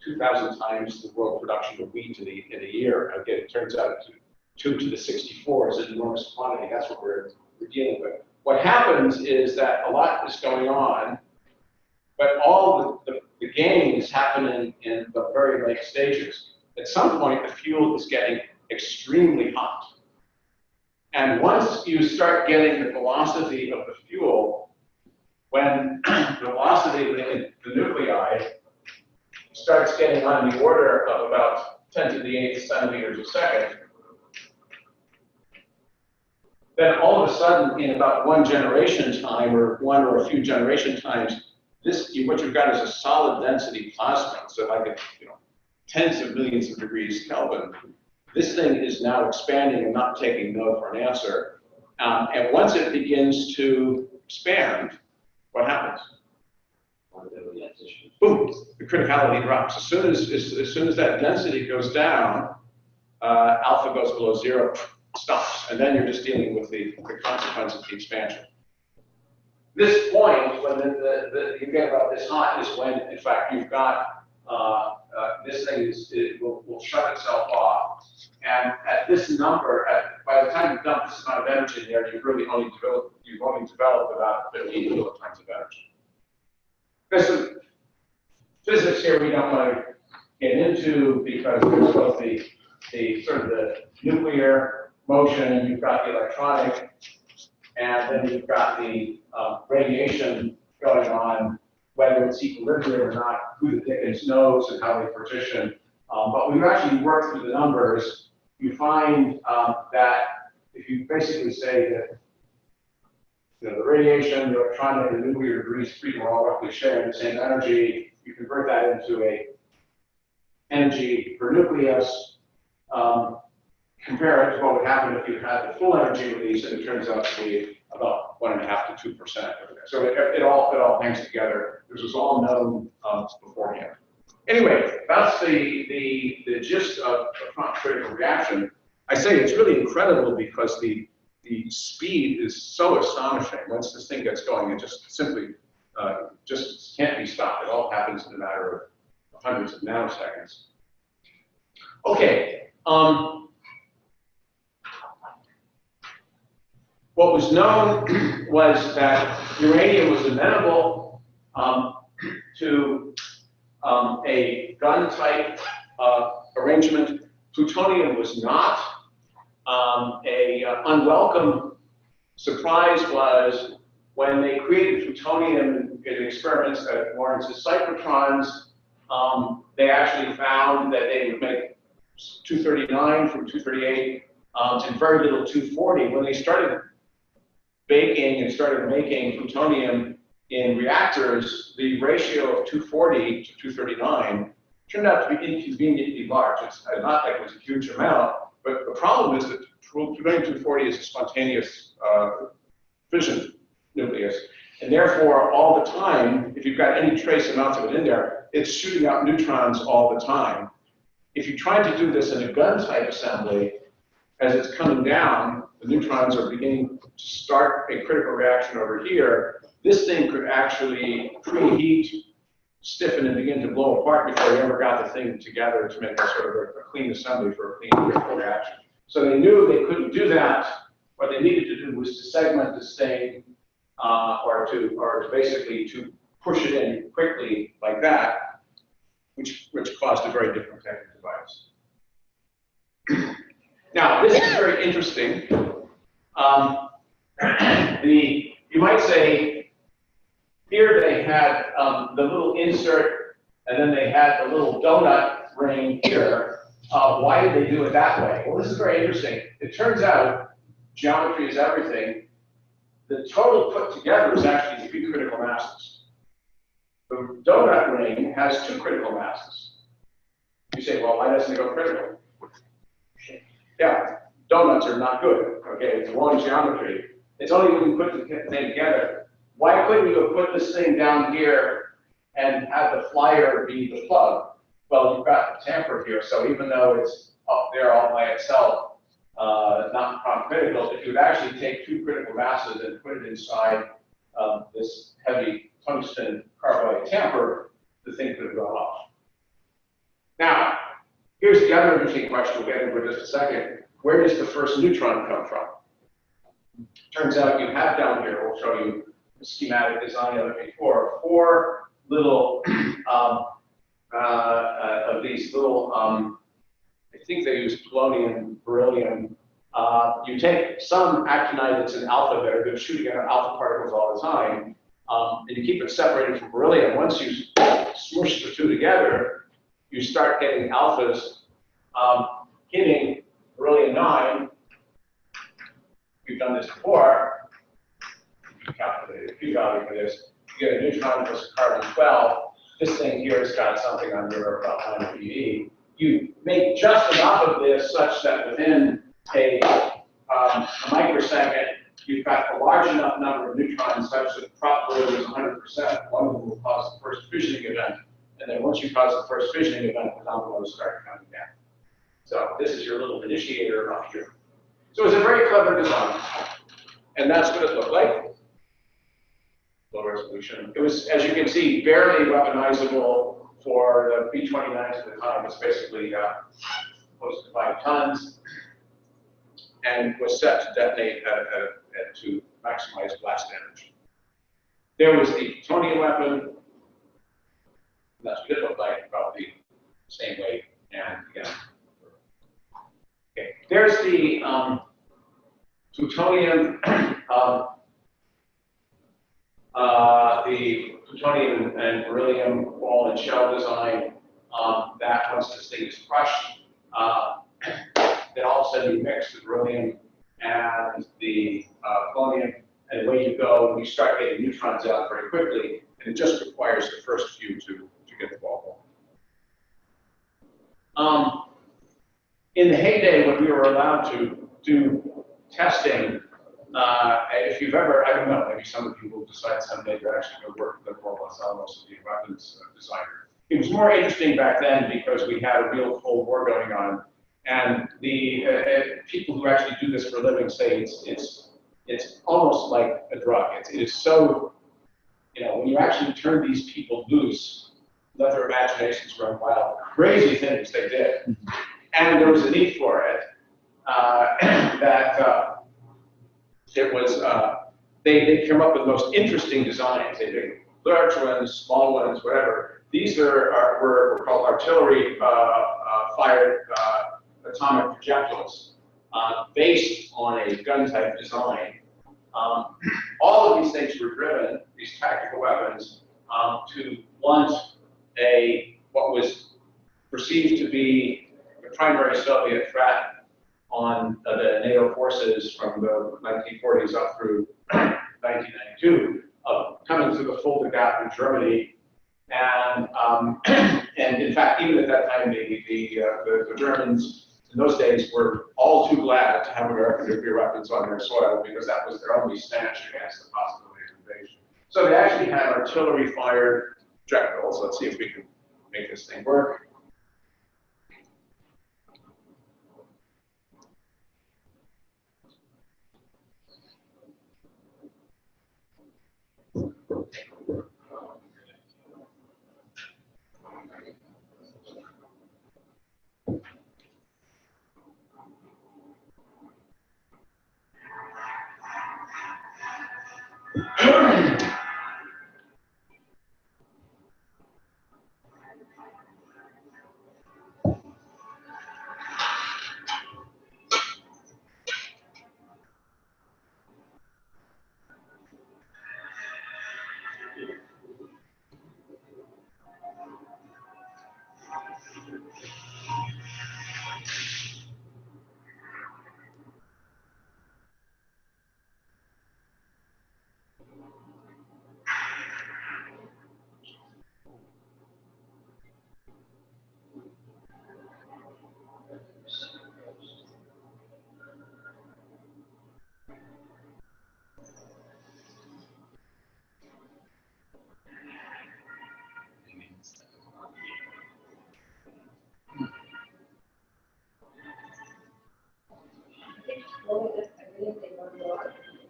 2,000 times the world production of wheat in a year. Again, it turns out 2 to the 64 is an enormous quantity. That's what we're dealing with. What happens is that a lot is going on, but all the gains happen in the very late stages. At some point, the fuel is getting extremely hot. And once you start getting the velocity of the fuel, when the velocity of the nuclei starts getting on the order of about 10 to the 8th centimeters a second, then all of a sudden, in about 1 generation time, or 1 or a few generation times, what you've got is a solid density plasma. So like tens of millions of degrees Kelvin. This thing is now expanding and not taking no for an answer. And once it begins to expand, what happens? Boom! The criticality drops. As soon as that density goes down, alpha goes below 0, stops, and then you're just dealing with the consequence of the expansion. This point, when you get about this hot, is when, in fact, you've got this thing will shut itself off, and at this number, by the time you dump this amount of energy in there, you've only developed about 15 kilotons of energy. There's some physics here we don't want to get into because there's both the sort of the nuclear motion, you've got the electronic, and then you've got the radiation going on, whether it's equilibrium or not, who the dickens knows and how they partition. But we've actually worked through the numbers. You find that if you basically say that the radiation, the electronic, and the nuclear debris freedom are all roughly sharing the same energy, you convert that into a energy per nucleus. Compare it to what would happen if you had the full energy release, and it turns out to be about 1.5 to 2%. So it all hangs together. This was all known beforehand. Anyway, that's the gist of a prompt critical reaction. I say it's really incredible because the speed is so astonishing. Once this thing gets going, it just simply just can't be stopped. It all happens in a matter of hundreds of nanoseconds. Okay. What was known was that uranium was amenable to a gun-type arrangement. Plutonium was not. Unwelcome surprise was when they created plutonium in experiments at Lawrence's cyclotrons, they actually found that they would make 239 from 238 and very little 240. When they started baking and started making plutonium in reactors, the ratio of 240 to 239 turned out to be inconveniently large. It's not like it was a huge amount, but the problem is that plutonium-240 is a spontaneous fission nucleus, and therefore, all the time, if you've got any trace amounts of it in there, it's shooting out neutrons all the time. If you try to do this in a gun-type assembly, as it's coming down, the neutrons are beginning to start a critical reaction over here. This thing could actually preheat, stiffen, and begin to blow apart before you ever got the thing together to make a sort of a clean assembly for a clean critical reaction. So they knew they couldn't do that. What they needed to do was to segment this thing, or to basically to push it in quickly like that, which caused a very different type of device. Now, this is very interesting. You might say, here they had the little insert, and then they had the little donut ring here. Why did they do it that way? Well, this is very interesting. It turns out, geometry is everything. The total put together is actually 3 critical masses. The donut ring has 2 critical masses. You say, well, why doesn't it go critical? Yeah, donuts are not good, okay? It's the wrong geometry. It's only when you put the thing together. Why couldn't you have put this thing down here and have the flyer be the plug? Well, you've got the tamper here, so even though it's up there all by itself, not prompt critical, if you would actually take 2 critical masses and put it inside this heavy tungsten carbide tamper, the thing could have gone off. Now, here's the other interesting question we'll get into for just a second. Where does the first neutron come from? Turns out you have down here, we'll show you the schematic design of it before, 4 little of these little, I think they use polonium, beryllium. You take some actinide that's an alpha that are going to shoot against alpha particles all the time, and you keep it separated from beryllium. Once you smush the 2 together, you start getting alphas hitting beryllium-9. We've done this before. You calculate a p-value for this. You get a neutron plus a carbon-12. This thing here has got something on here about 9 PeV. You make just enough of this such that within a microsecond, you've got a large enough number of neutrons such that the probability is 100%. One of them will cause the first fissioning event. And then once you cause the first fissioning event, the dominoes start coming down. So this is your little initiator up here. So it's a very clever design. And that's what it looked like. Low resolution. It was, as you can see, barely weaponizable for the B-29s at the time. It's basically close to 5 tons. And was set to detonate to maximize blast energy. There was the plutonium weapon. And that's what it looked like, about the same way. And again, okay. There's the plutonium, the plutonium and beryllium ball and shell design, that once this thing is crushed, then all of a sudden you mix the beryllium and the polonium, and away you go, and you start getting neutrons out very quickly, and it just requires the first few to get the ball going. In the heyday, when we were allowed to do testing, if you've ever, I don't know, maybe some of you will decide someday to actually go work with Los Alamos to be a weapons designer. It was more interesting back then because we had a real Cold War going on, and the people who actually do this for a living say it's almost like a drug. It is so, you know, when you actually turn these people loose, let their imaginations run wild, crazy things they did. And there was a need for it, it was, they came up with the most interesting designs. They did large ones, small ones, whatever. These were called artillery fired atomic projectiles based on a gun type design. All of these things were driven, these tactical weapons, to blunt what was perceived to be the primary Soviet threat on the NATO forces from the 1940s up through 1992, coming through the Fulda Gap in Germany. And in fact, even at that time, the Germans in those days were all too glad to have American nuclear weapons on their soil because that was their only stanch against the possibility of invasion. So they actually had artillery-fired projectiles. Let's see if we can make this thing work.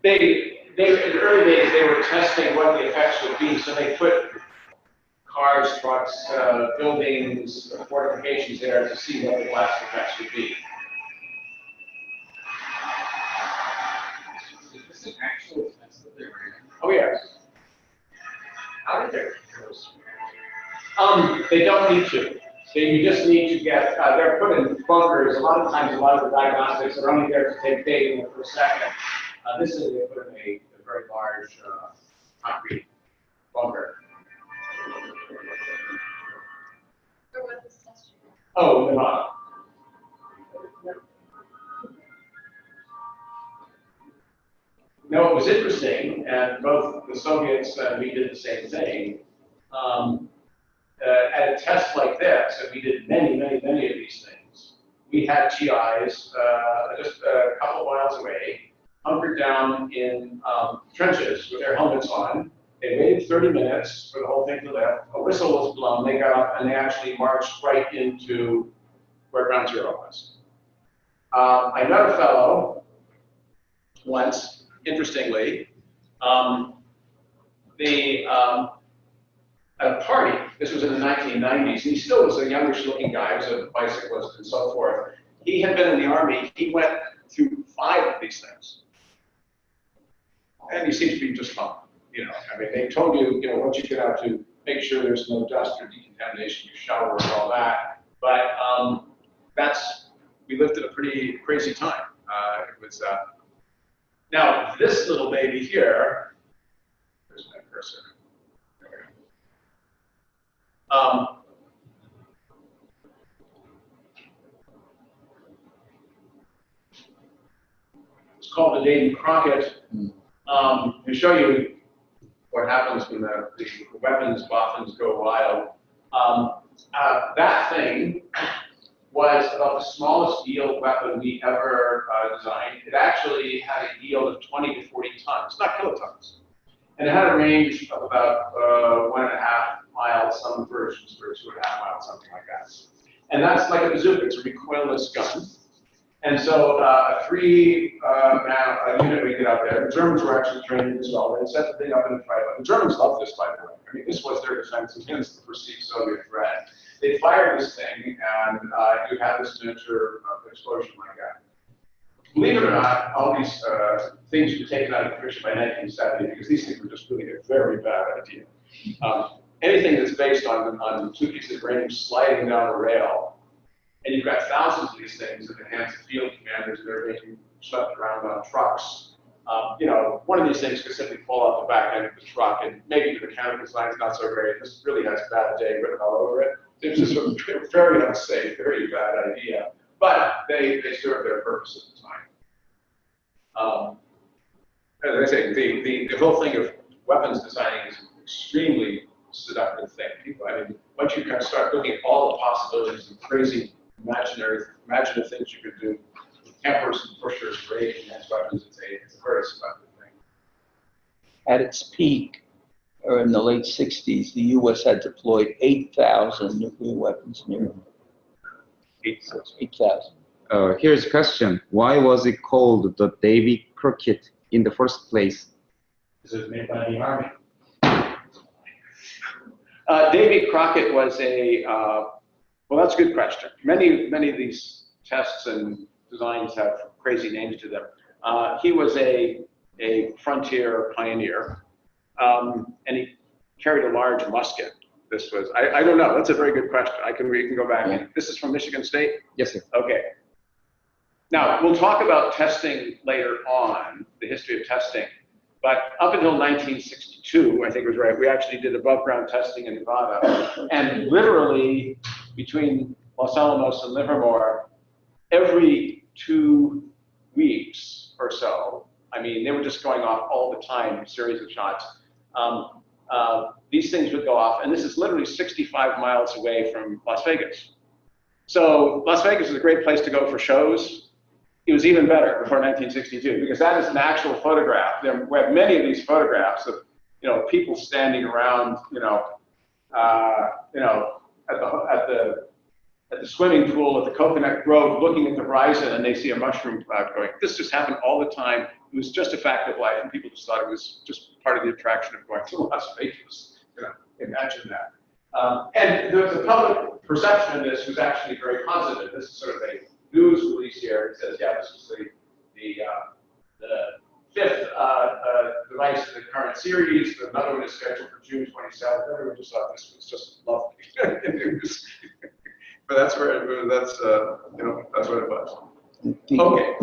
In the early days, they were testing what the effects would be, so they put cars, trucks, buildings, fortifications there to see what the blast effects would be. Is this an actual test that they ran? Oh, yes. How did they They don't need to. You just need to get, they're put in bunkers. A lot of times, a lot of the diagnostics are only there to take data for a second. This is they put in a very large concrete bunker. Where was this test? Oh, Nevada. No, it was interesting, and both the Soviets and we did the same thing. At a test like this, and we did many of these things, we had GIs just a couple of miles away, hunkered down in trenches with their helmets on. They waited 30 minutes for the whole thing to lift. A whistle was blown. They got up and they actually marched right into where ground zero was. I met a fellow once, interestingly, at a party. This was in the 1990s. He still was a youngish looking guy. He was a bicyclist and so forth. He had been in the Army. He went through 5 of these things. And he seemed to be just fine. You know, I mean, they told you, once you get out to make sure there's no dust or decontamination, you shower and all that. But we lived in a pretty crazy time. It was Now, this little baby here, there's my cursor. There we go. It's called the Davy Crockett. To show you what happens when the weapons go wild. That thing was about the smallest yield weapon we ever designed. It actually had a yield of 20 to 40 tons, not kilotons. And it had a range of about 1.5 miles, some versions were 2.5 miles, something like that. And that's like a bazooka, it's a recoilless gun. And so a 3-man unit we get out there. The Germans were actually trained as well. They set the thing up and tried it. The Germans loved this, by the way. I mean, this was their defense against the perceived Soviet threat. They fired this thing, and you had this miniature explosion like that. Believe it or not, all these things were taken out of commission by 1970 because these things were just really a very bad idea. Anything that's based on 2 pieces of uranium sliding down a rail, and you've got thousands of these things in the hands of field commanders that are being swept around on trucks. You know, one of these things could simply fall off the back end of the truck, and maybe the mechanical design's not so great. This really has bad day written all over it. It was just a very unsafe, very bad idea. But they served their purpose at the time. As I say, the whole thing of weapons designing is an extremely seductive thing. People, I mean, once you kind of start looking at all the possibilities and crazy imaginative things you could do, campers and pushers, great advanced weapons, it's a very seductive thing. At its peak, or in the late 60s, the U.S. had deployed 8,000 nuclear weapons in Europe. 8,000. Here's a question. Why was it called the Davy Crockett in the first place? This is made by the Army. Davy Crockett was well, that's a good question. Many of these tests and designs have crazy names to them. He was a frontier pioneer, and he carried a large musket. This was, I don't know, that's a very good question. We can go back. Yeah. This is from Michigan State? Yes, sir. Okay. Now, we'll talk about testing later on, the history of testing. But up until 1962, I think it was right, we actually did above ground testing in Nevada. And literally, between Los Alamos and Livermore, every 2 weeks or so, I mean, they were just going off all the time, a series of shots. These things would go off, and this is literally 65 miles away from Las Vegas. So Las Vegas is a great place to go for shows. It was even better before 1962 because that is an actual photograph. We have many of these photographs of, people standing around, at the swimming pool at the Coconut Grove, looking at the horizon, and they see a mushroom cloud going. This just happened all the time. It was just a fact of life, and people just thought it was just part of the attraction of going to Las Vegas. Imagine that. And the public perception of this was actually very positive. This is sort of a news release here. It says, yeah, this is the 5th device in the current series. Another one is scheduled for June 27th. Everyone just thought this was just lovely. But that's where that's what it was. Okay.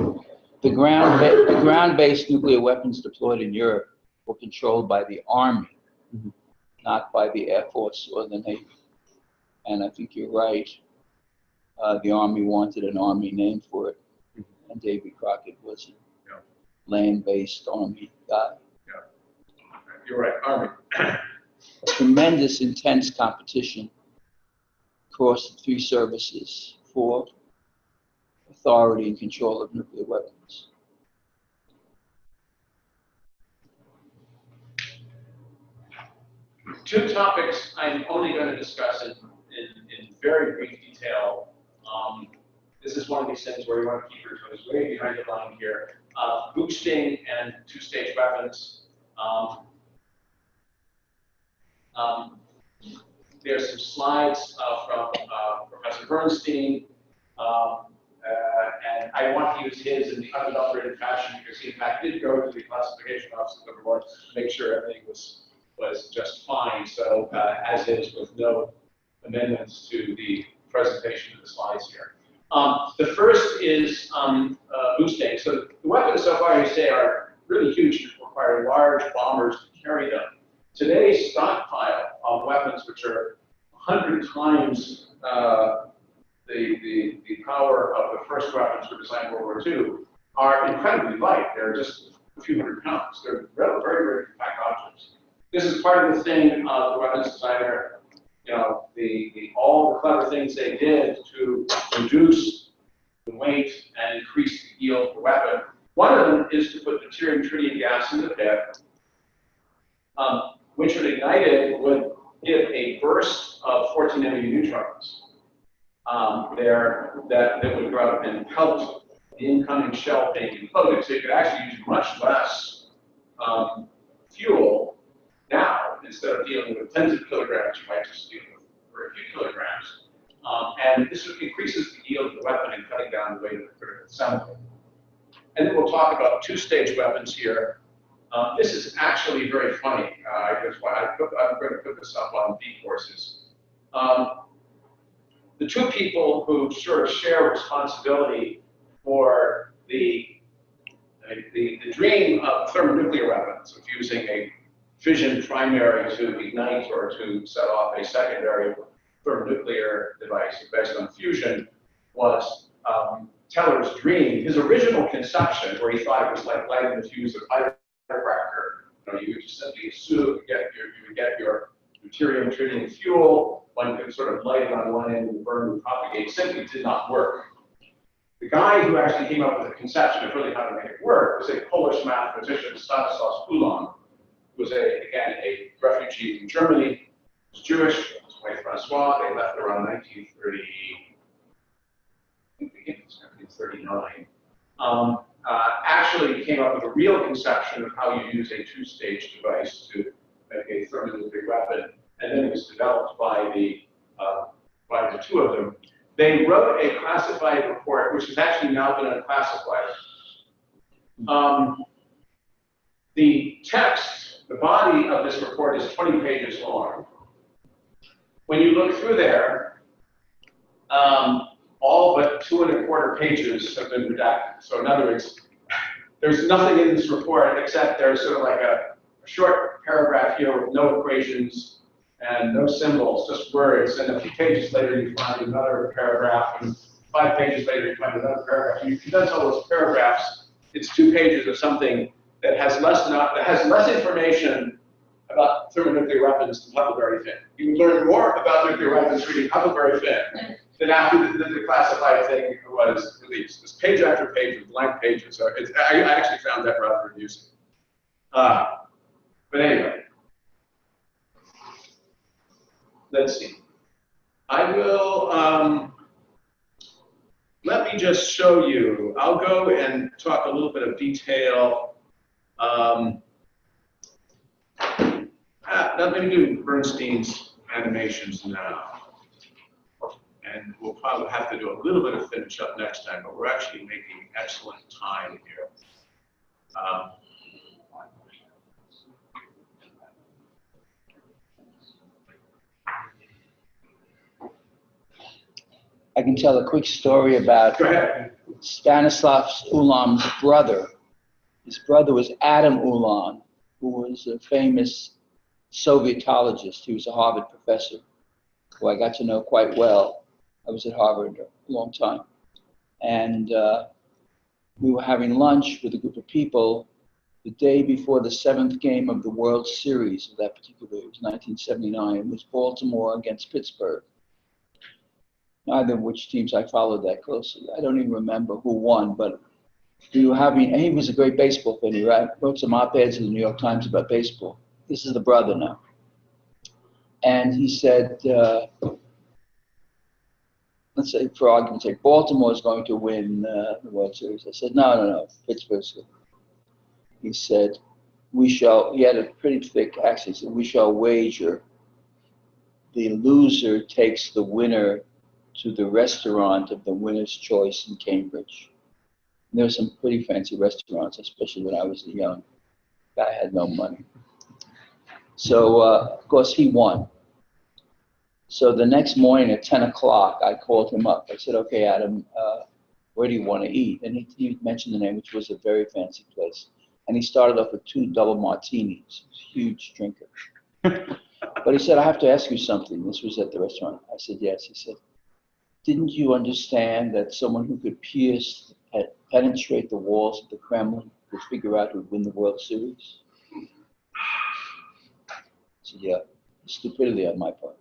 The ground-based nuclear weapons deployed in Europe were controlled by the Army, not by the Air Force or the Navy. And I think you're right. The Army wanted an Army name for it, and Davy Crockett was a land-based Army guy. Yeah, you're right, Army. Tremendous, intense competition across the 3 services for authority and control of nuclear weapons. Two topics I'm only going to discuss in very brief detail. This is one of these things where you want to keep your toes way behind the line here. Boosting and 2-stage weapons. There's some slides from Professor Bernstein, and I want to use his in the unadulterated fashion because he in fact did go to the classification office of Livermore to make sure everything was just fine. So as is, with no amendments to the presentation of the slides here. The first is boosting. So the weapons so far, you say, are really huge, required large bombers to carry them. Today's stockpile of weapons, which are 100 times the power of the first weapons were designed in World War II, are incredibly light. They're just a few hundred pounds. They're very, very compact objects. This is part of the thing the weapons designer, you know, all the clever things they did to reduce the weight and increase the yield of the weapon. One of them is to put deuterium tritium gas in the pit, which when ignited would give a burst of 14 MeV neutrons that would go out and help the incoming shell being imploded. So you could actually use much less fuel now. Instead of dealing with tens of kilograms, you might just deal with for a few kilograms. And this increases the yield of the weapon and cutting down the weight of the critical assembly. And then we'll talk about two-stage weapons here. This is actually very funny. I'm going to put this up on B courses. The two people who sort of share responsibility for the dream of thermonuclear weapons, of using a fission primary to ignite or to set off a secondary thermonuclear device based on fusion, was Teller's dream. His original conception, where he thought it was like lighting the fuse of firecracker. You know, you would just simply assume you would get your deuterium tritium fuel. One could sort of light it on one end and the burn would propagate. Simply did not work. The guy who actually came up with the conception of really how to make it work was a Polish mathematician, Stanisław Coulomb, who was again a refugee from Germany. He was Jewish. His wife Francois. They left around 1930. I think it was 1939. Actually came up with a real conception of how you use a two-stage device to make a thermonuclear weapon, and then it was developed by the two of them. They wrote a classified report, which has actually now been unclassified. The text, the body of this report is 20 pages long. When you look through there, all but 2 1/4 pages have been redacted. So in other words, there's nothing in this report except there's sort of like a short paragraph here with no equations and no symbols, just words. And a few pages later, you find another paragraph, and 5 pages later, you find another paragraph. And you condense all those paragraphs, it's 2 pages of something that has less information about thermonuclear weapons than Huckleberry Finn. You would learn more about nuclear weapons reading Huckleberry Finn than after the classified thing was released. It's page after page of blank pages. So I actually found that rather amusing. But anyway, let's see. I will, let me just show you. I'll go and talk a little bit of detail. Let me do Bernstein's animations now. And we'll probably have to do a little bit of finish up next time, but we're actually making excellent time here. I can tell a quick story about Stanislav Ulam's brother. His brother was Adam Ulam, who was a famous Sovietologist. He was a Harvard professor who I got to know quite well. I was at Harvard a long time. And we were having lunch with a group of people the day before the 7th game of the World Series of that particular year. It was 1979. It was Baltimore against Pittsburgh. Neither of which teams I followed that closely. I don't even remember who won, but we were having, and he was a great baseball fan. He wrote some op-eds in the New York Times about baseball. This is the brother now. And he said, let's say, for argument's sake, Baltimore is going to win the World Series. I said, no, Pittsburgh's good. He said, he had a pretty thick accent. He said, we shall wager the loser takes the winner to the restaurant of the winner's choice in Cambridge. And there were some pretty fancy restaurants, especially when I was a young guy, had no money. So, of course, he won. So the next morning at 10 o'clock, I called him up. I said, okay, Adam, where do you want to eat? And he mentioned the name, which was a very fancy place. And he started off with 2 double martinis. He was a huge drinker. But he said, I have to ask you something. This was at the restaurant. I said, yes. He said, didn't you understand that someone who could penetrate the walls of the Kremlin could figure out who'd win the World Series? I said, yeah, stupidity on my part.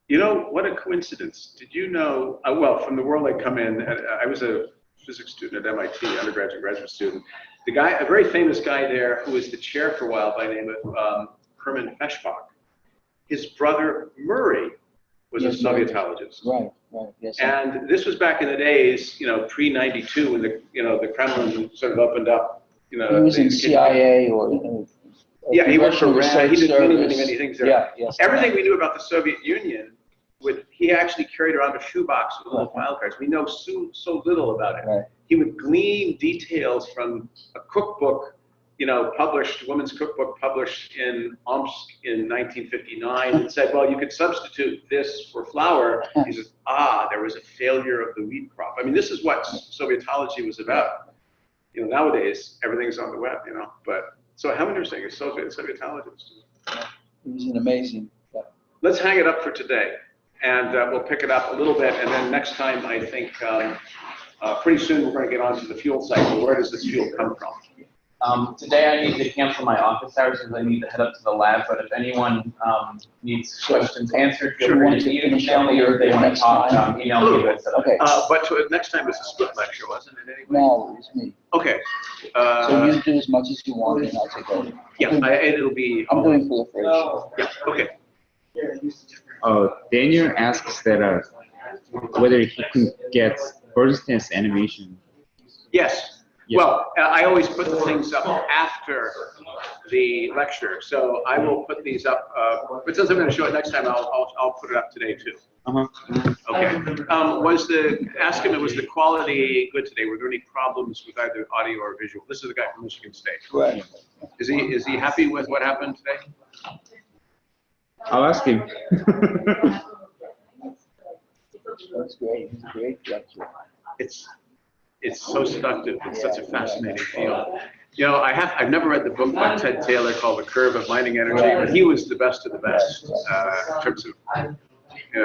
You know, what a coincidence. Did you know, well, from the world I come in, I was a physics student at MIT, undergraduate, graduate student. The guy, a very famous guy there who was the chair for a while by the name of Hermann Feshbach, his brother Murray was a Sovietologist. Right, right, yes. And this was back in the days, you know, pre-92 when the Kremlin sort of opened up, you know. He was in CIA or yeah, he worked for RAND. He did many things there. Yeah, yes. Everything we knew about the Soviet Union, he actually carried around a shoebox with little file cards. We know so little about it. Right. He would glean details from a cookbook, you know, women's cookbook published in Omsk in 1959 and said, well, you could substitute this for flour. He says, there was a failure of the wheat crop. I mean, this is what Sovietology was about. You know, nowadays, everything's on the web, you know, but. So how interesting is Sovietologist? It was an amazing. Let's hang it up for today, and we'll pick it up a little bit, and then next time I think pretty soon we're going to get on to the fuel cycle. Where does this fuel come from? Today I need to cancel my office hours because I need to head up to the lab, but if anyone needs questions answered, feel free to email me, or if they want to talk, email me. Okay. But next time it's a split lecture, wasn't it, anyway? No, it was me. Okay. So you do as much as you want, and I'll take over. Yeah, it'll be. I'm doing proliferation. Yeah, okay. Daniel asks that whether he can get persistence animation. Yes. Yes. Well, I always put the things up after the lecture, so I will put these up. But since I'm going to show it next time, I'll put it up today too. Okay. Ask him, was the quality good today? Were there any problems with either audio or visual? This is the guy from Michigan State. Right. Is he happy with what happened today? I'll ask him. That's great. It's a great lecture. It's so seductive. It's such a fascinating field. You know, I've never read the book by Ted Taylor called The Curve of Mining Energy, but he was the best of the best in terms of, you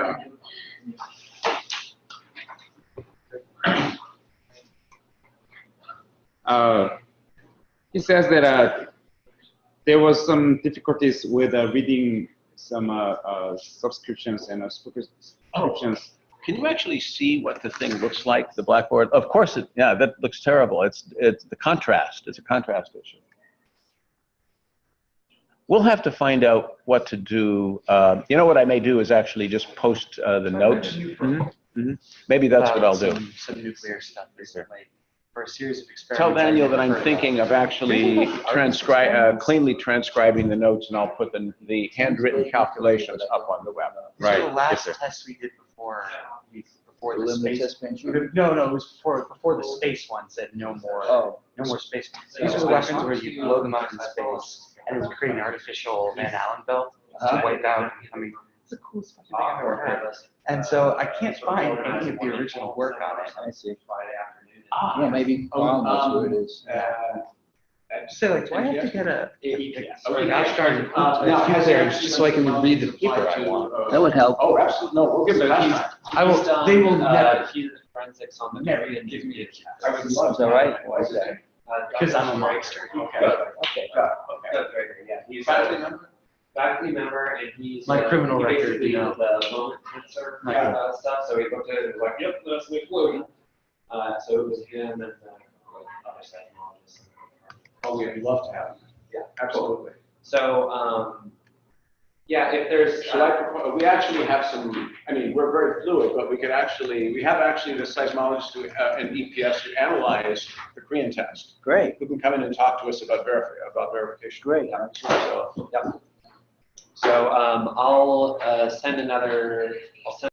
know. He says that there was some difficulties with reading some subscriptions and subscriptions. Can you actually see what the thing looks like, the blackboard? Of course, that looks terrible. It's the contrast. It's a contrast issue. We'll have to find out what to do. You know what I may do is actually just post the notes. Maybe that's what I'll do. Some nuclear stuff recently for a series of experiments. Tell Daniel that I'm thinking of actually cleanly transcribing the notes, and I'll put the handwritten calculations up on the web. Right. The last test we did before the space. No, it was before the space one said no more space. These are the weapons where you blow them up in space, and it would create an artificial Van Allen belt to wipe out. I mean, it's the coolest fucking thing I've ever heard. And so I can't find any of the original work on it. I see. Yeah, maybe Carl knows where it is. Say, like, do I have to get I started just so I can read the paper I want. That would help. Oh, absolutely. No, we'll give it that time. They will never. Forensics on the never and give me a chance. Is that right? Why is that? Because I'm a monster. Okay. Yeah, he's faculty member, and he's my criminal he record, basically you know. the moment cancer stuff. So he looked at it and was like, "Yep, that's the explosion." So it was him and other seismologists. Oh, we'd love to have him. Yeah, Absolutely. So yeah, if there's We actually have some. I mean, we're very fluid, but we have actually the seismologist and EPS who analyze the Korean test. Great. Who can come in and talk to us about verification. Great. So I'll send another. I'll send